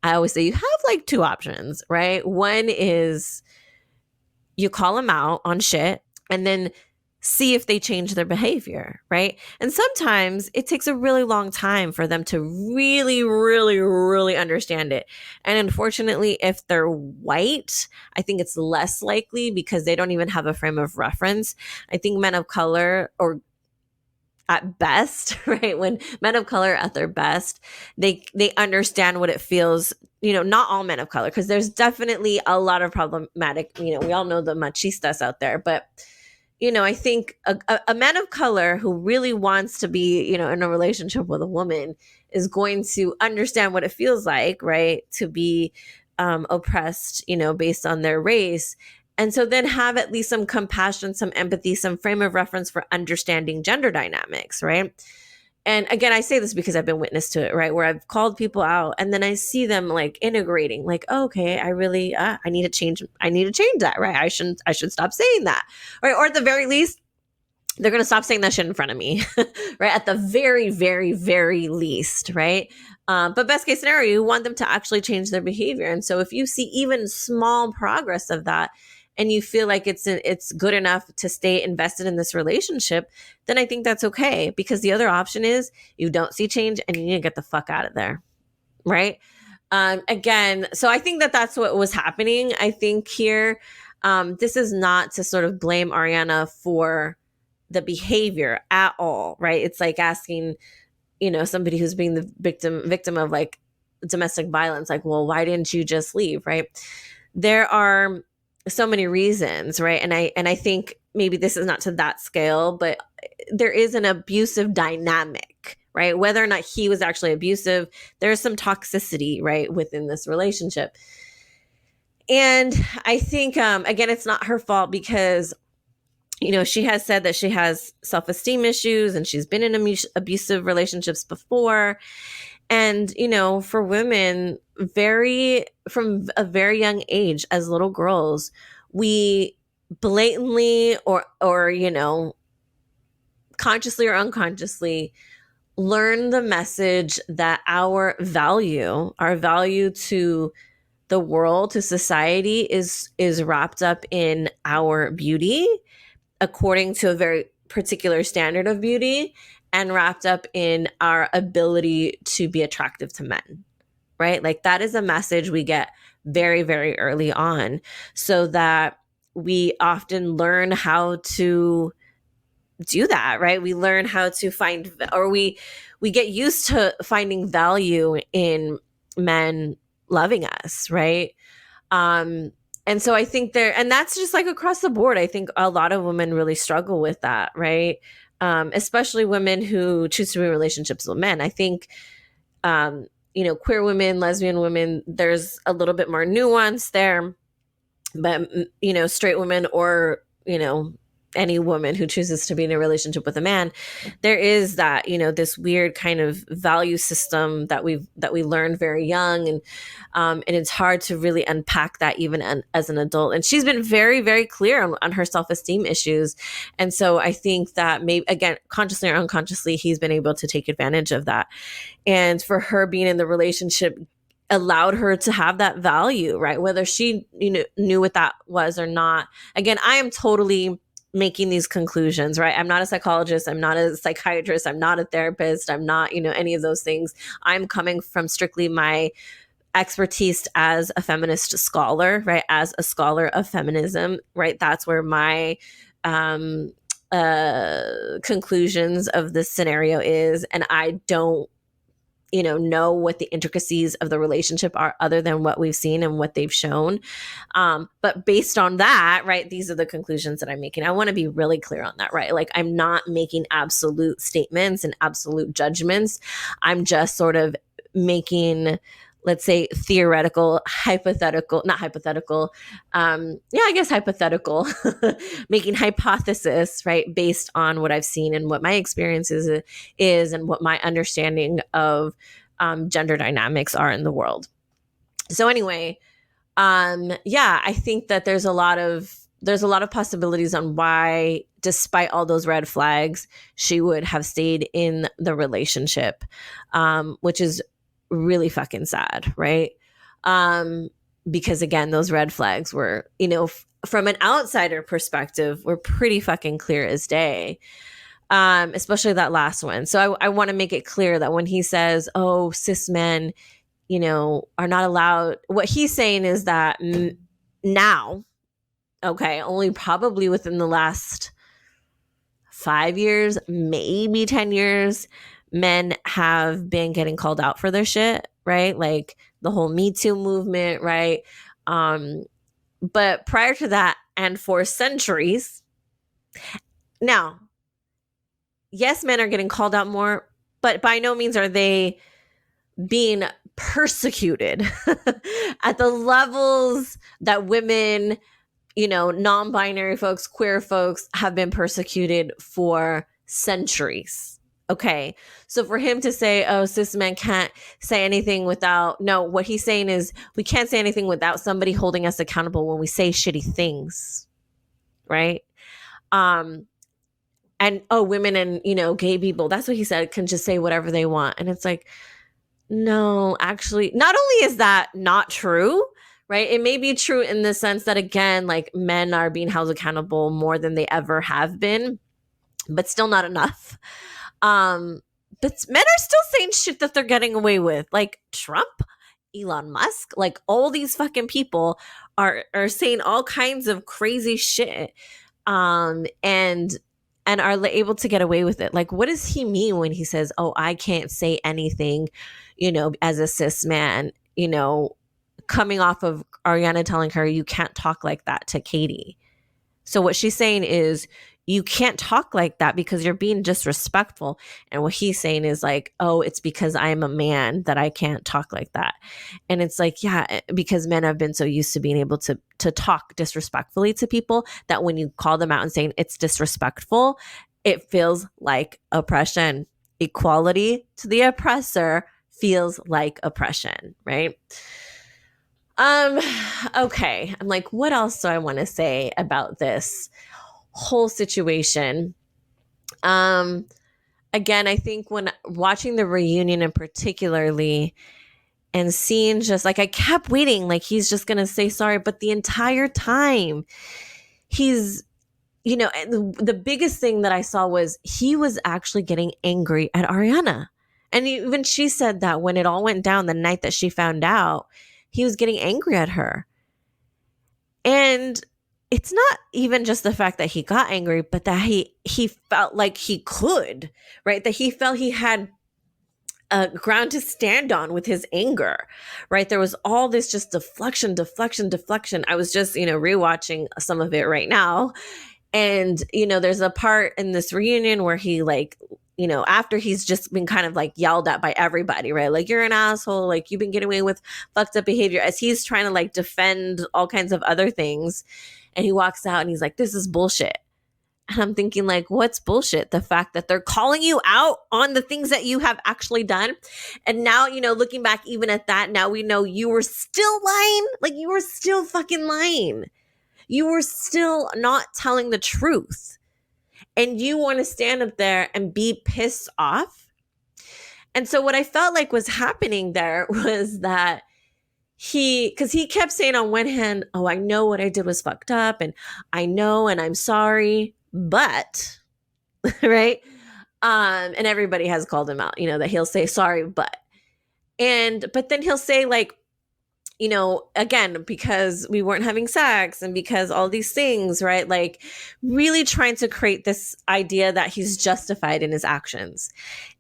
I always say you have like two options, right? One is you call them out on shit and then see if they change their behavior, right? And sometimes it takes a really long time for them to really, really, really understand it. And unfortunately, if they're white, I think it's less likely because they don't even have a frame of reference. I think men of color, or at best, right? When men of color at their best, they understand what it feels, not all men of color, because there's definitely a lot of problematic, we all know the machistas out there, but I think a man of color who really wants to be, in a relationship with a woman is going to understand what it feels like, right? To be oppressed, based on their race. And so then have at least some compassion, some empathy, some frame of reference for understanding gender dynamics, right? And again, I say this because I've been witness to it, right? Where I've called people out and then I see them like integrating, like, oh, okay, I really, I need to change that, right? I should stop saying that, right? Or at the very least, they're going to stop saying that shit in front of me, right? At the very, very, very least, right? But best case scenario, you want them to actually change their behavior. And so if you see even small progress of that, and you feel like it's good enough to stay invested in this relationship, then I think that's okay, because the other option is you don't see change and you need to get the fuck out of there, right? Again, so I think that that's what was happening. I think here, this is not to sort of blame Ariana for the behavior at all, right? It's like asking, somebody who's being the victim of like domestic violence, like, well, why didn't you just leave, right? There are so many reasons, right? And I think maybe this is not to that scale, but there is an abusive dynamic, right? Whether or not he was actually abusive, there's some toxicity, right, within this relationship. And I think, again, it's not her fault, because, she has said that she has self-esteem issues and she's been in abusive relationships before. And, for women, from a very young age, as little girls, we blatantly or consciously or unconsciously learn the message that our value to the world, to society, is wrapped up in our beauty, according to a very particular standard of beauty, and wrapped up in our ability to be attractive to men, right? Like, that is a message we get very, very early on, so that we often learn how to do that, right? We learn how to find, or we get used to finding value in men loving us, right? And so I think and that's just like across the board. I think a lot of women really struggle with that, right? Especially women who choose to be in relationships with men. I think, queer women, lesbian women, there's a little bit more nuance there. But, straight women, or, any woman who chooses to be in a relationship with a man, there is that, this weird kind of value system that we learned very young, and it's hard to really unpack that even as an adult. And she's been very, very clear on her self-esteem issues, and so I think that maybe, again, consciously or unconsciously, he's been able to take advantage of that, and for her being in the relationship allowed her to have that value, right? Whether she knew what that was or not. Again, I am totally making these conclusions, right? I'm not a psychologist. I'm not a psychiatrist. I'm not a therapist. I'm not, any of those things. I'm coming from strictly my expertise as a feminist scholar, right? As a scholar of feminism, right? That's where my conclusions of this scenario is. And I don't know what the intricacies of the relationship are, other than what we've seen and what they've shown. But based on that, right, these are the conclusions that I'm making. I want to be really clear on that, right? Like, I'm not making absolute statements and absolute judgments. I'm just sort of making, let's say, hypothetical, making hypothesis, right, based on what I've seen and what my experiences is and what my understanding of gender dynamics are in the world. So anyway, I think that there's a lot of possibilities on why, despite all those red flags, she would have stayed in the relationship, which is really fucking sad, right? Because again, those red flags were, from an outsider perspective, were pretty fucking clear as day, especially that last one. So I want to make it clear that when he says, oh, cis men, are not allowed, what he's saying is that now, okay, only probably within the last 5 years, maybe 10 years, men have been getting called out for their shit, right? Like the whole Me Too movement, right? But prior to that, and for centuries, now, yes, men are getting called out more, but by no means are they being persecuted at the levels that women, non-binary folks, queer folks have been persecuted for centuries. Okay. So for him to say, oh, cis men can't say anything without, no, what he's saying is we can't say anything without somebody holding us accountable when we say shitty things. Right. And, oh, women and, gay people, that's what he said, can just say whatever they want. And it's like, no, actually, not only is that not true, right? It may be true in the sense that, again, like men are being held accountable more than they ever have been, but still not enough. But men are still saying shit that they're getting away with, like Trump, Elon Musk, like all these fucking people are saying all kinds of crazy shit, and are able to get away with it. Like, what does he mean when he says, "Oh, I can't say anything," as a cis man, coming off of Ariana telling her, "You can't talk like that" to Katie. So what she's saying is, you can't talk like that because you're being disrespectful. And what he's saying is like, oh, it's because I'm a man that I can't talk like that. And it's like, yeah, because men have been so used to being able to talk disrespectfully to people that when you call them out and saying it's disrespectful, it feels like oppression. Equality to the oppressor feels like oppression, right? Okay. I'm like, what else do I want to say about this whole situation? Again, I think when watching the reunion in particularly and seeing just like, I kept waiting, like he's just going to say sorry. But the entire time he's, the biggest thing that I saw was he was actually getting angry at Ariana. And even she said that when it all went down the night that she found out, he was getting angry at her. And it's not even just the fact that he got angry, but that he felt like he could, right? That he felt he had a ground to stand on with his anger, right? There was all this just deflection. I was just, rewatching some of it right now. And, there's a part in this reunion where he like, after he's just been kind of like yelled at by everybody, right? Like, you're an asshole. Like, you've been getting away with fucked up behavior, as he's trying to like defend all kinds of other things. And he walks out and he's like, this is bullshit. And I'm thinking, like, what's bullshit? The fact that they're calling you out on the things that you have actually done. And now, looking back even at that, now we know you were still lying. Like, you were still fucking lying. You were still not telling the truth. And you want to stand up there and be pissed off. And so what I felt like was happening there was that because he kept saying on one hand, oh, I know what I did was fucked up, and I know, and I'm sorry, but, right? And everybody has called him out, that he'll say sorry, but then he'll say like, again, because we weren't having sex and because all these things, right? Like really trying to create this idea that he's justified in his actions.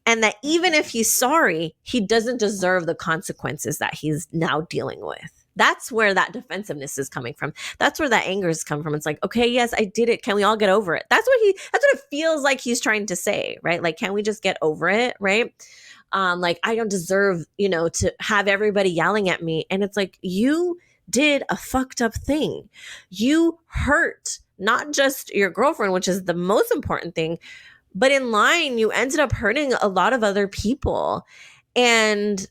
And that even if he's sorry, he doesn't deserve the consequences that he's now dealing with. That's where that defensiveness is coming from. That's where that anger is coming from. It's like, okay, yes, I did it. Can we all get over it? That's what it feels like he's trying to say, right? Like, can we just get over it, right? Like, I don't deserve, to have everybody yelling at me. And it's like, you did a fucked up thing. You hurt not just your girlfriend, which is the most important thing, but in line, you ended up hurting a lot of other people. And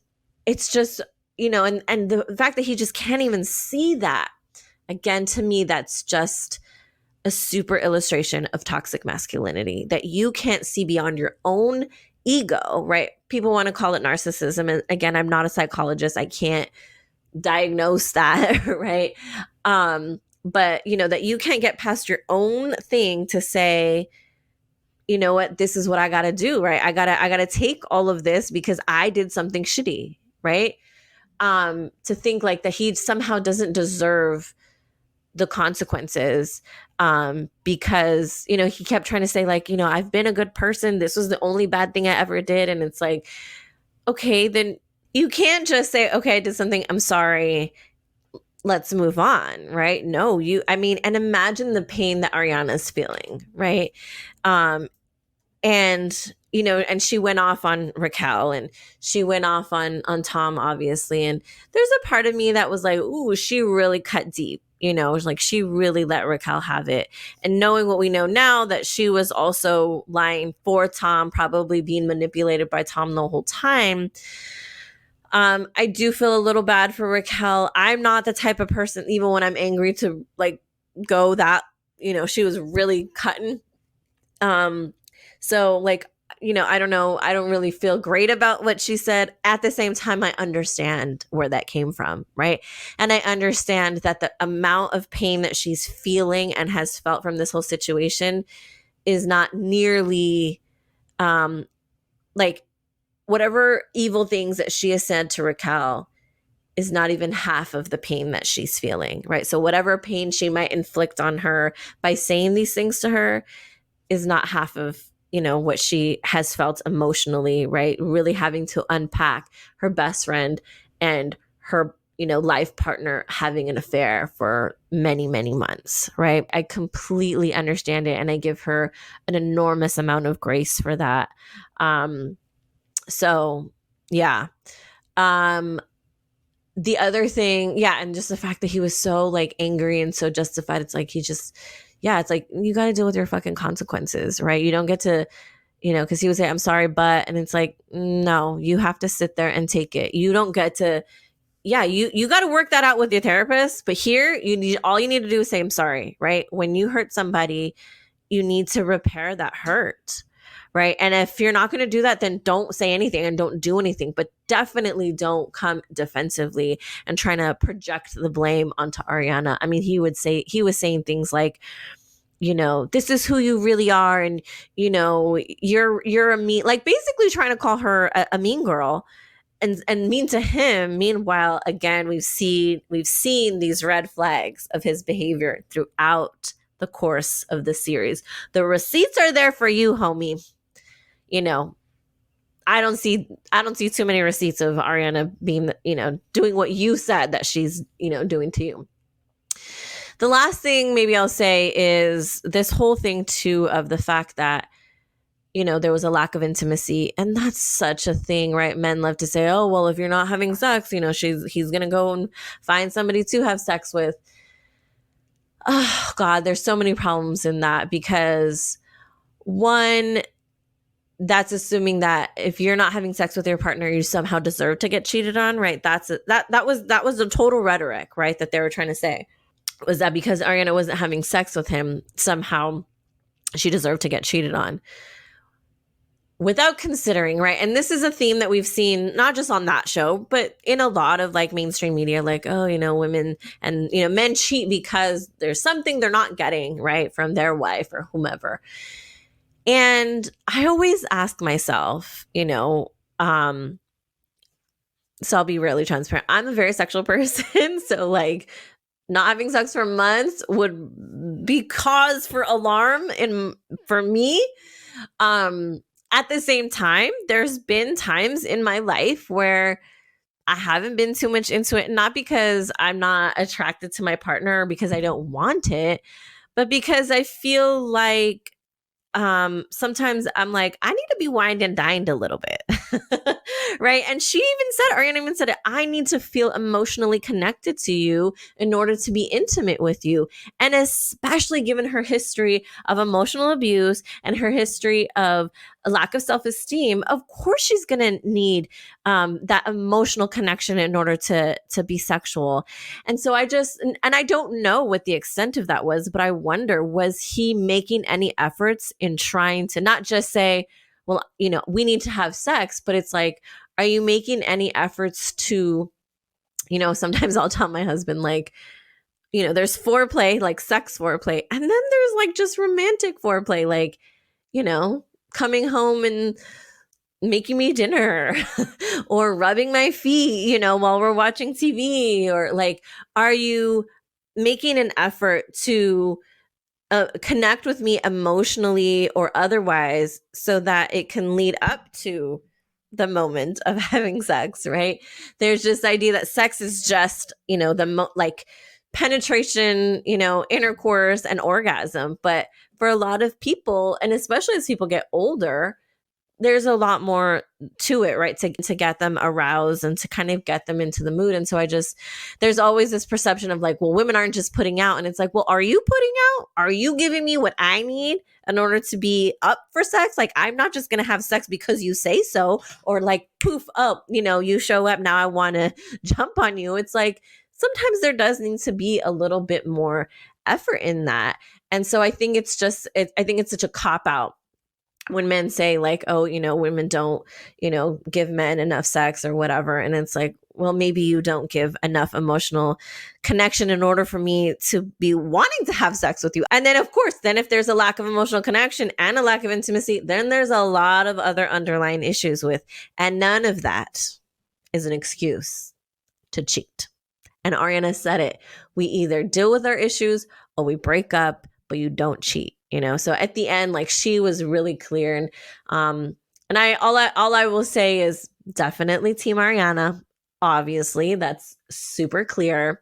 it's just, and the fact that he just can't even see that, again, to me, that's just a super illustration of toxic masculinity, that you can't see beyond your own ego, right? People want to call it narcissism. And again, I'm not a psychologist. I can't diagnose that, right? But, that you can't get past your own thing to say, you know what, this is what I got to do, right? I got to take all of this because I did something shitty, right? To think like that he somehow doesn't deserve the consequences, because, he kept trying to say like, I've been a good person. This was the only bad thing I ever did. And it's like, okay, then you can't just say, okay, I did something, I'm sorry, let's move on, right? No, and imagine the pain that Ariana's feeling, right? And, and she went off on Raquel and she went off on Tom, obviously. And there's a part of me that was like, ooh, she really cut deep, like she really let Raquel have it. And knowing what we know now, that she was also lying for Tom, probably being manipulated by Tom the whole time. I do feel a little bad for Raquel. I'm not the type of person, even when I'm angry, to like go that, she was really cutting. So like, I don't know. I don't really feel great about what she said. At the same time, I understand where that came from, right? And I understand that the amount of pain that she's feeling and has felt from this whole situation is not nearly like whatever evil things that she has said to Raquel is not even half of the pain that she's feeling, right? So whatever pain she might inflict on her by saying these things to her is not half of what she has felt emotionally, right? Really having to unpack her best friend and her life partner having an affair for many, many months, right? I completely understand it, and I give her an enormous amount of grace for that. So yeah. The other thing, yeah, and just the fact that he was so like angry and so justified, it's like it's like you got to deal with your fucking consequences, right? You don't get to, because he would say, I'm sorry, but, and it's like, no, you have to sit there and take it. You don't get to, you got to work that out with your therapist. But here, all you need to do is say, I'm sorry, right? When you hurt somebody, you need to repair that hurt, right? And if you're not going to do that, then don't say anything and don't do anything, but definitely don't come defensively and trying to project the blame onto Ariana. I mean, he was saying things like, this is who you really are, and you're a mean, like basically trying to call her a mean girl and mean to him. Meanwhile, again, we've seen these red flags of his behavior throughout the course of the series. The receipts are there for you, homie. I don't see too many receipts of Ariana being, doing what you said that she's, doing to you. The last thing maybe I'll say is this whole thing too of the fact that, there was a lack of intimacy, and that's such a thing, right? Men love to say, oh, well, if you're not having sex, he's going to go and find somebody to have sex with. Oh God, there's so many problems in that, because one, that's assuming that if you're not having sex with your partner, you somehow deserve to get cheated on, right? That was the total rhetoric, right? That they were trying to say, was that because Ariana wasn't having sex with him, somehow she deserved to get cheated on. Without considering, right? And this is a theme that we've seen not just on that show, but in a lot of like mainstream media, like, oh, women and, men cheat because there's something they're not getting, right, from their wife or whomever. And I always ask myself, so I'll be really transparent. I'm a very sexual person. So like not having sex for months would be cause for alarm for me. At the same time, there's been times in my life where I haven't been too much into it, not because I'm not attracted to my partner or because I don't want it, but because I feel like sometimes I'm like, I need to be wined and dined a little bit. Right? And Ariana even said it, I need to feel emotionally connected to you in order to be intimate with you. And especially given her history of emotional abuse and her history of a lack of self-esteem, of course she's going to need that emotional connection in order to be sexual. And so I don't know what the extent of that was, but I wonder, was he making any efforts in trying to not just say, well, we need to have sex, but it's like, are you making any efforts to, sometimes I'll tell my husband, like, there's foreplay, like sex foreplay, and then there's like just romantic foreplay, like, coming home and making me dinner or rubbing my feet, while we're watching TV, or like, are you making an effort to connect with me emotionally or otherwise so that it can lead up to the moment of having sex, right? There's this idea that sex is just, like penetration, intercourse and orgasm. But for a lot of people, and especially as people get older, there's a lot more to it, right? To get them aroused and to kind of get them into the mood. And so there's always this perception of like, well, women aren't just putting out. And it's like, well, are you putting out? Are you giving me what I need in order to be up for sex? Like, I'm not just going to have sex because you say so, or like, poof, up, you show up. Now I want to jump on you. It's like, sometimes there does need to be a little bit more effort in that. And so I think it's such a cop out when men say like, oh, women don't, give men enough sex or whatever. And it's like, well, maybe you don't give enough emotional connection in order for me to be wanting to have sex with you. And then, of course, then if there's a lack of emotional connection and a lack of intimacy, then there's a lot of other underlying issues with, and none of that is an excuse to cheat. And Ariana said it. We either deal with our issues or we break up, but you don't cheat. So at the end, like, she was really clear. And all I will say is definitely Team Ariana. Obviously, that's super clear.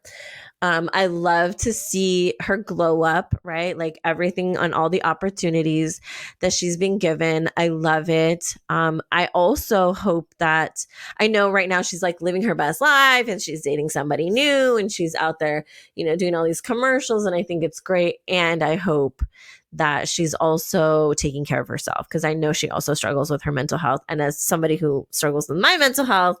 I love to see her glow up, right? Like, everything on all the opportunities that she's been given. I love it. I also hope that, I know right now she's like living her best life and she's dating somebody new and she's out there, doing all these commercials. And I think it's great. And I hope that she's also taking care of herself, because I know she also struggles with her mental health. And as somebody who struggles with my mental health,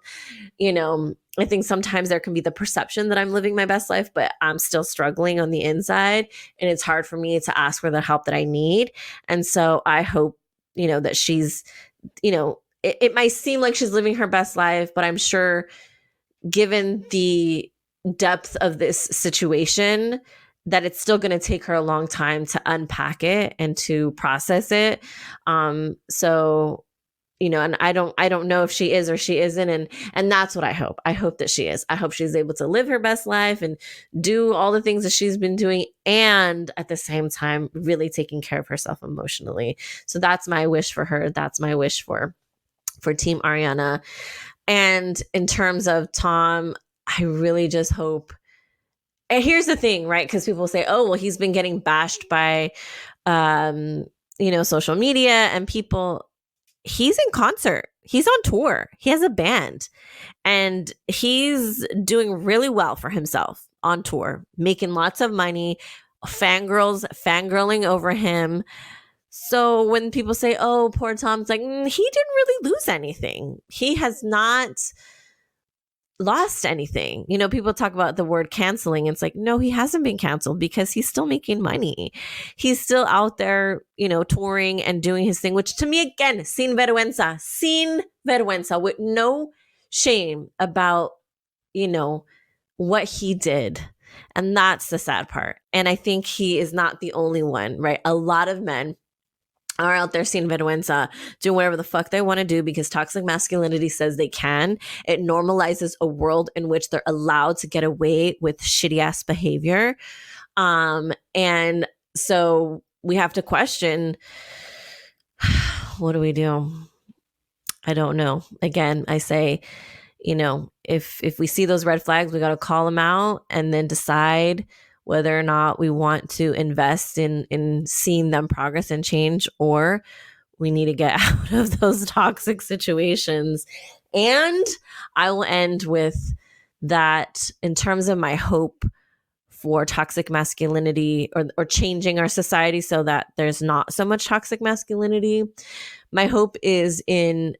I think sometimes there can be the perception that I'm living my best life, but I'm still struggling on the inside. And it's hard for me to ask for the help that I need. And so I hope, that she's, it might seem like she's living her best life, but I'm sure, given the depth of this situation, that it's still going to take her a long time to unpack it and to process it. So, and I don't know if she is or she isn't. And that's what I hope. I hope that she is. I hope she's able to live her best life and do all the things that she's been doing, and at the same time, really taking care of herself emotionally. So that's my wish for her. That's my wish for Team Ariana. And in terms of Tom, I really just hope. And here's the thing, right? Because people say, oh, well, he's been getting bashed by, social media and people. He's in concert. He's on tour. He has a band. And he's doing really well for himself on tour, making lots of money, fangirling over him. So when people say, oh, poor Tom, it's like, he didn't really lose anything. He has not lost anything. People talk about the word canceling. It's like, no, he hasn't been canceled, because he's still making money. He's still out there, touring and doing his thing, which to me, again, sin vergüenza, with no shame about, what he did. And that's the sad part. And I think he is not the only one, right? A lot of men are out there sin vergüenza, doing whatever the fuck they want to do because toxic masculinity says they can. It normalizes a world in which they're allowed to get away with shitty ass behavior. And so we have to question, what do we do? I don't know. Again, I say, if we see those red flags, we got to call them out and then decide whether or not we want to invest in seeing them progress and change, or we need to get out of those toxic situations. And I will end with that in terms of my hope for toxic masculinity, or changing our society so that there's not so much toxic masculinity. My hope is in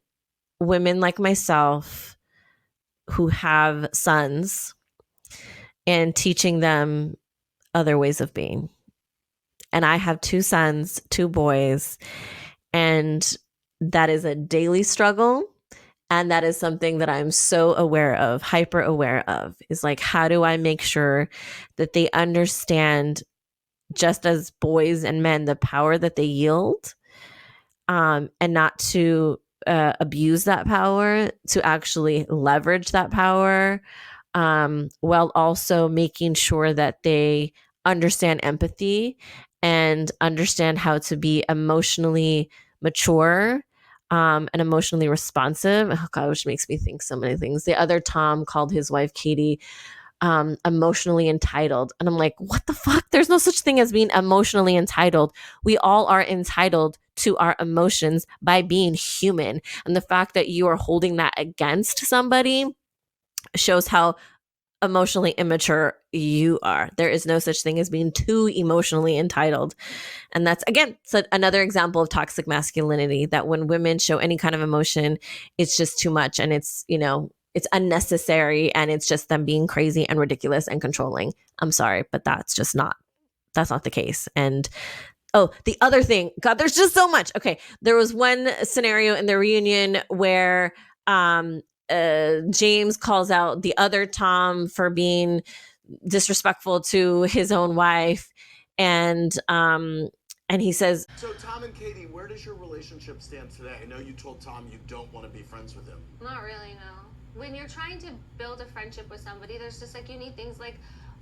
women like myself who have sons, and teaching them other ways of being. And I have 2 sons, 2 boys, and that is a daily struggle. And that is something that I'm so aware of, hyper aware of, is like, how do I make sure that they understand, just as boys and men, the power that they yield, and not to abuse that power, to actually leverage that power, while also making sure that they understand empathy and understand how to be emotionally mature, and emotionally responsive. Oh God, which makes me think so many things. The other Tom called his wife Katie emotionally entitled, and I'm like, what the fuck? There's no such thing as being emotionally entitled. We all are entitled to our emotions by being human, and the fact that you are holding that against somebody shows how emotionally immature you are. There is no such thing as being too emotionally entitled. And that's, again, so another example of toxic masculinity, that when women show any kind of emotion, it's just too much, and it's, it's unnecessary, and it's just them being crazy and ridiculous and controlling. I'm sorry, but that's not the case. And Oh, the other thing. God, there's just so much. Okay. There was one scenario in the reunion where James calls out the other Tom for being disrespectful to his own wife. And he says, so Tom and Katie, where does your relationship stand today? I know you told Tom you don't want to be friends with him. Not really, no. When you're trying to build a friendship with somebody, there's just like, you need things like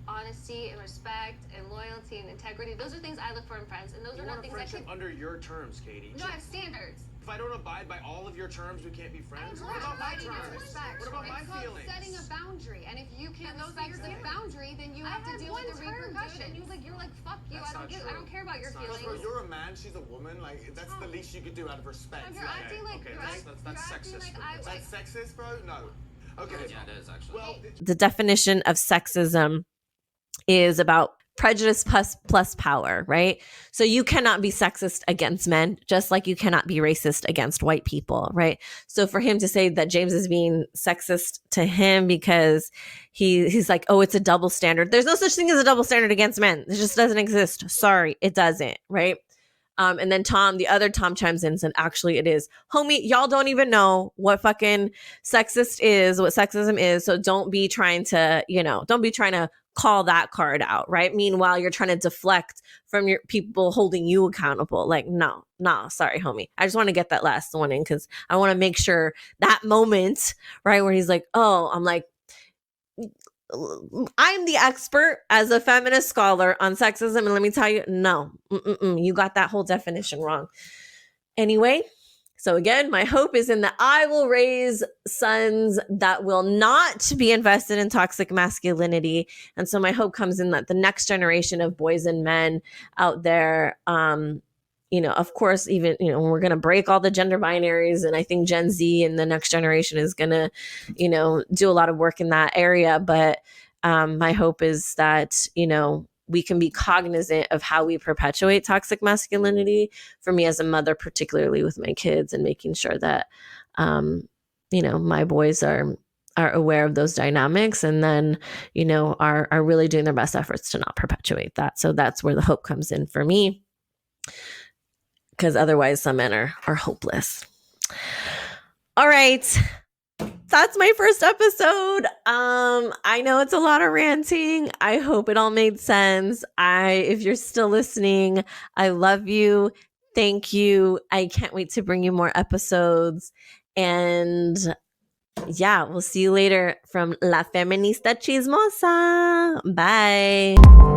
honesty and respect and loyalty and integrity. Those are things I look for in friends, and those are not things I friendship under your terms, Katie. No, I have standards. If I don't abide by all of your terms, we can't be friends. What about my terms? What about my feelings? Setting a boundary, and if you can't respect the boundary, then you have to deal with the repercussions. You're like, fuck you. I don't care about your feelings. Bro, you're a man, she's a woman. Like, that's the least you could do out of respect. You're acting like that's sexist. That's sexist, bro. No. Okay. Yeah, it is actually. Well, the definition of sexism is about prejudice plus power, right? So you cannot be sexist against men, just like you cannot be racist against white people, right? So for him to say that James is being sexist to him because he's like, oh, it's a double standard. There's no such thing as a double standard against men. It just doesn't exist. Sorry, it doesn't, right? And then the other Tom chimes in and said, actually, it is. Homie, y'all don't even know what fucking sexist is, what sexism is. So don't be trying to call that card out, right? Meanwhile, you're trying to deflect from your people holding you accountable. Like, no, sorry, homie. I just want to get that last one in because I want to make sure that moment, right, where he's like, oh, I'm like, I'm the expert as a feminist scholar on sexism, and let me tell you, no, you got that whole definition wrong. Anyway, so again, my hope is in that I will raise sons that will not be invested in toxic masculinity. And so my hope comes in that the next generation of boys and men out there, of course, even, we're going to break all the gender binaries. And I think Gen Z and the next generation is going to, do a lot of work in that area. But my hope is that, we can be cognizant of how we perpetuate toxic masculinity. For me as a mother, particularly with my kids, and making sure that, my boys are aware of those dynamics, and then, are really doing their best efforts to not perpetuate that. So that's where the hope comes in for me, because otherwise some men are hopeless. All right. That's my first episode. I know it's a lot of ranting. I hope it all made sense. If you're still listening, I love you. Thank you. I can't wait to bring you more episodes. And yeah, we'll see you later from La Feminista Chismosa. Bye.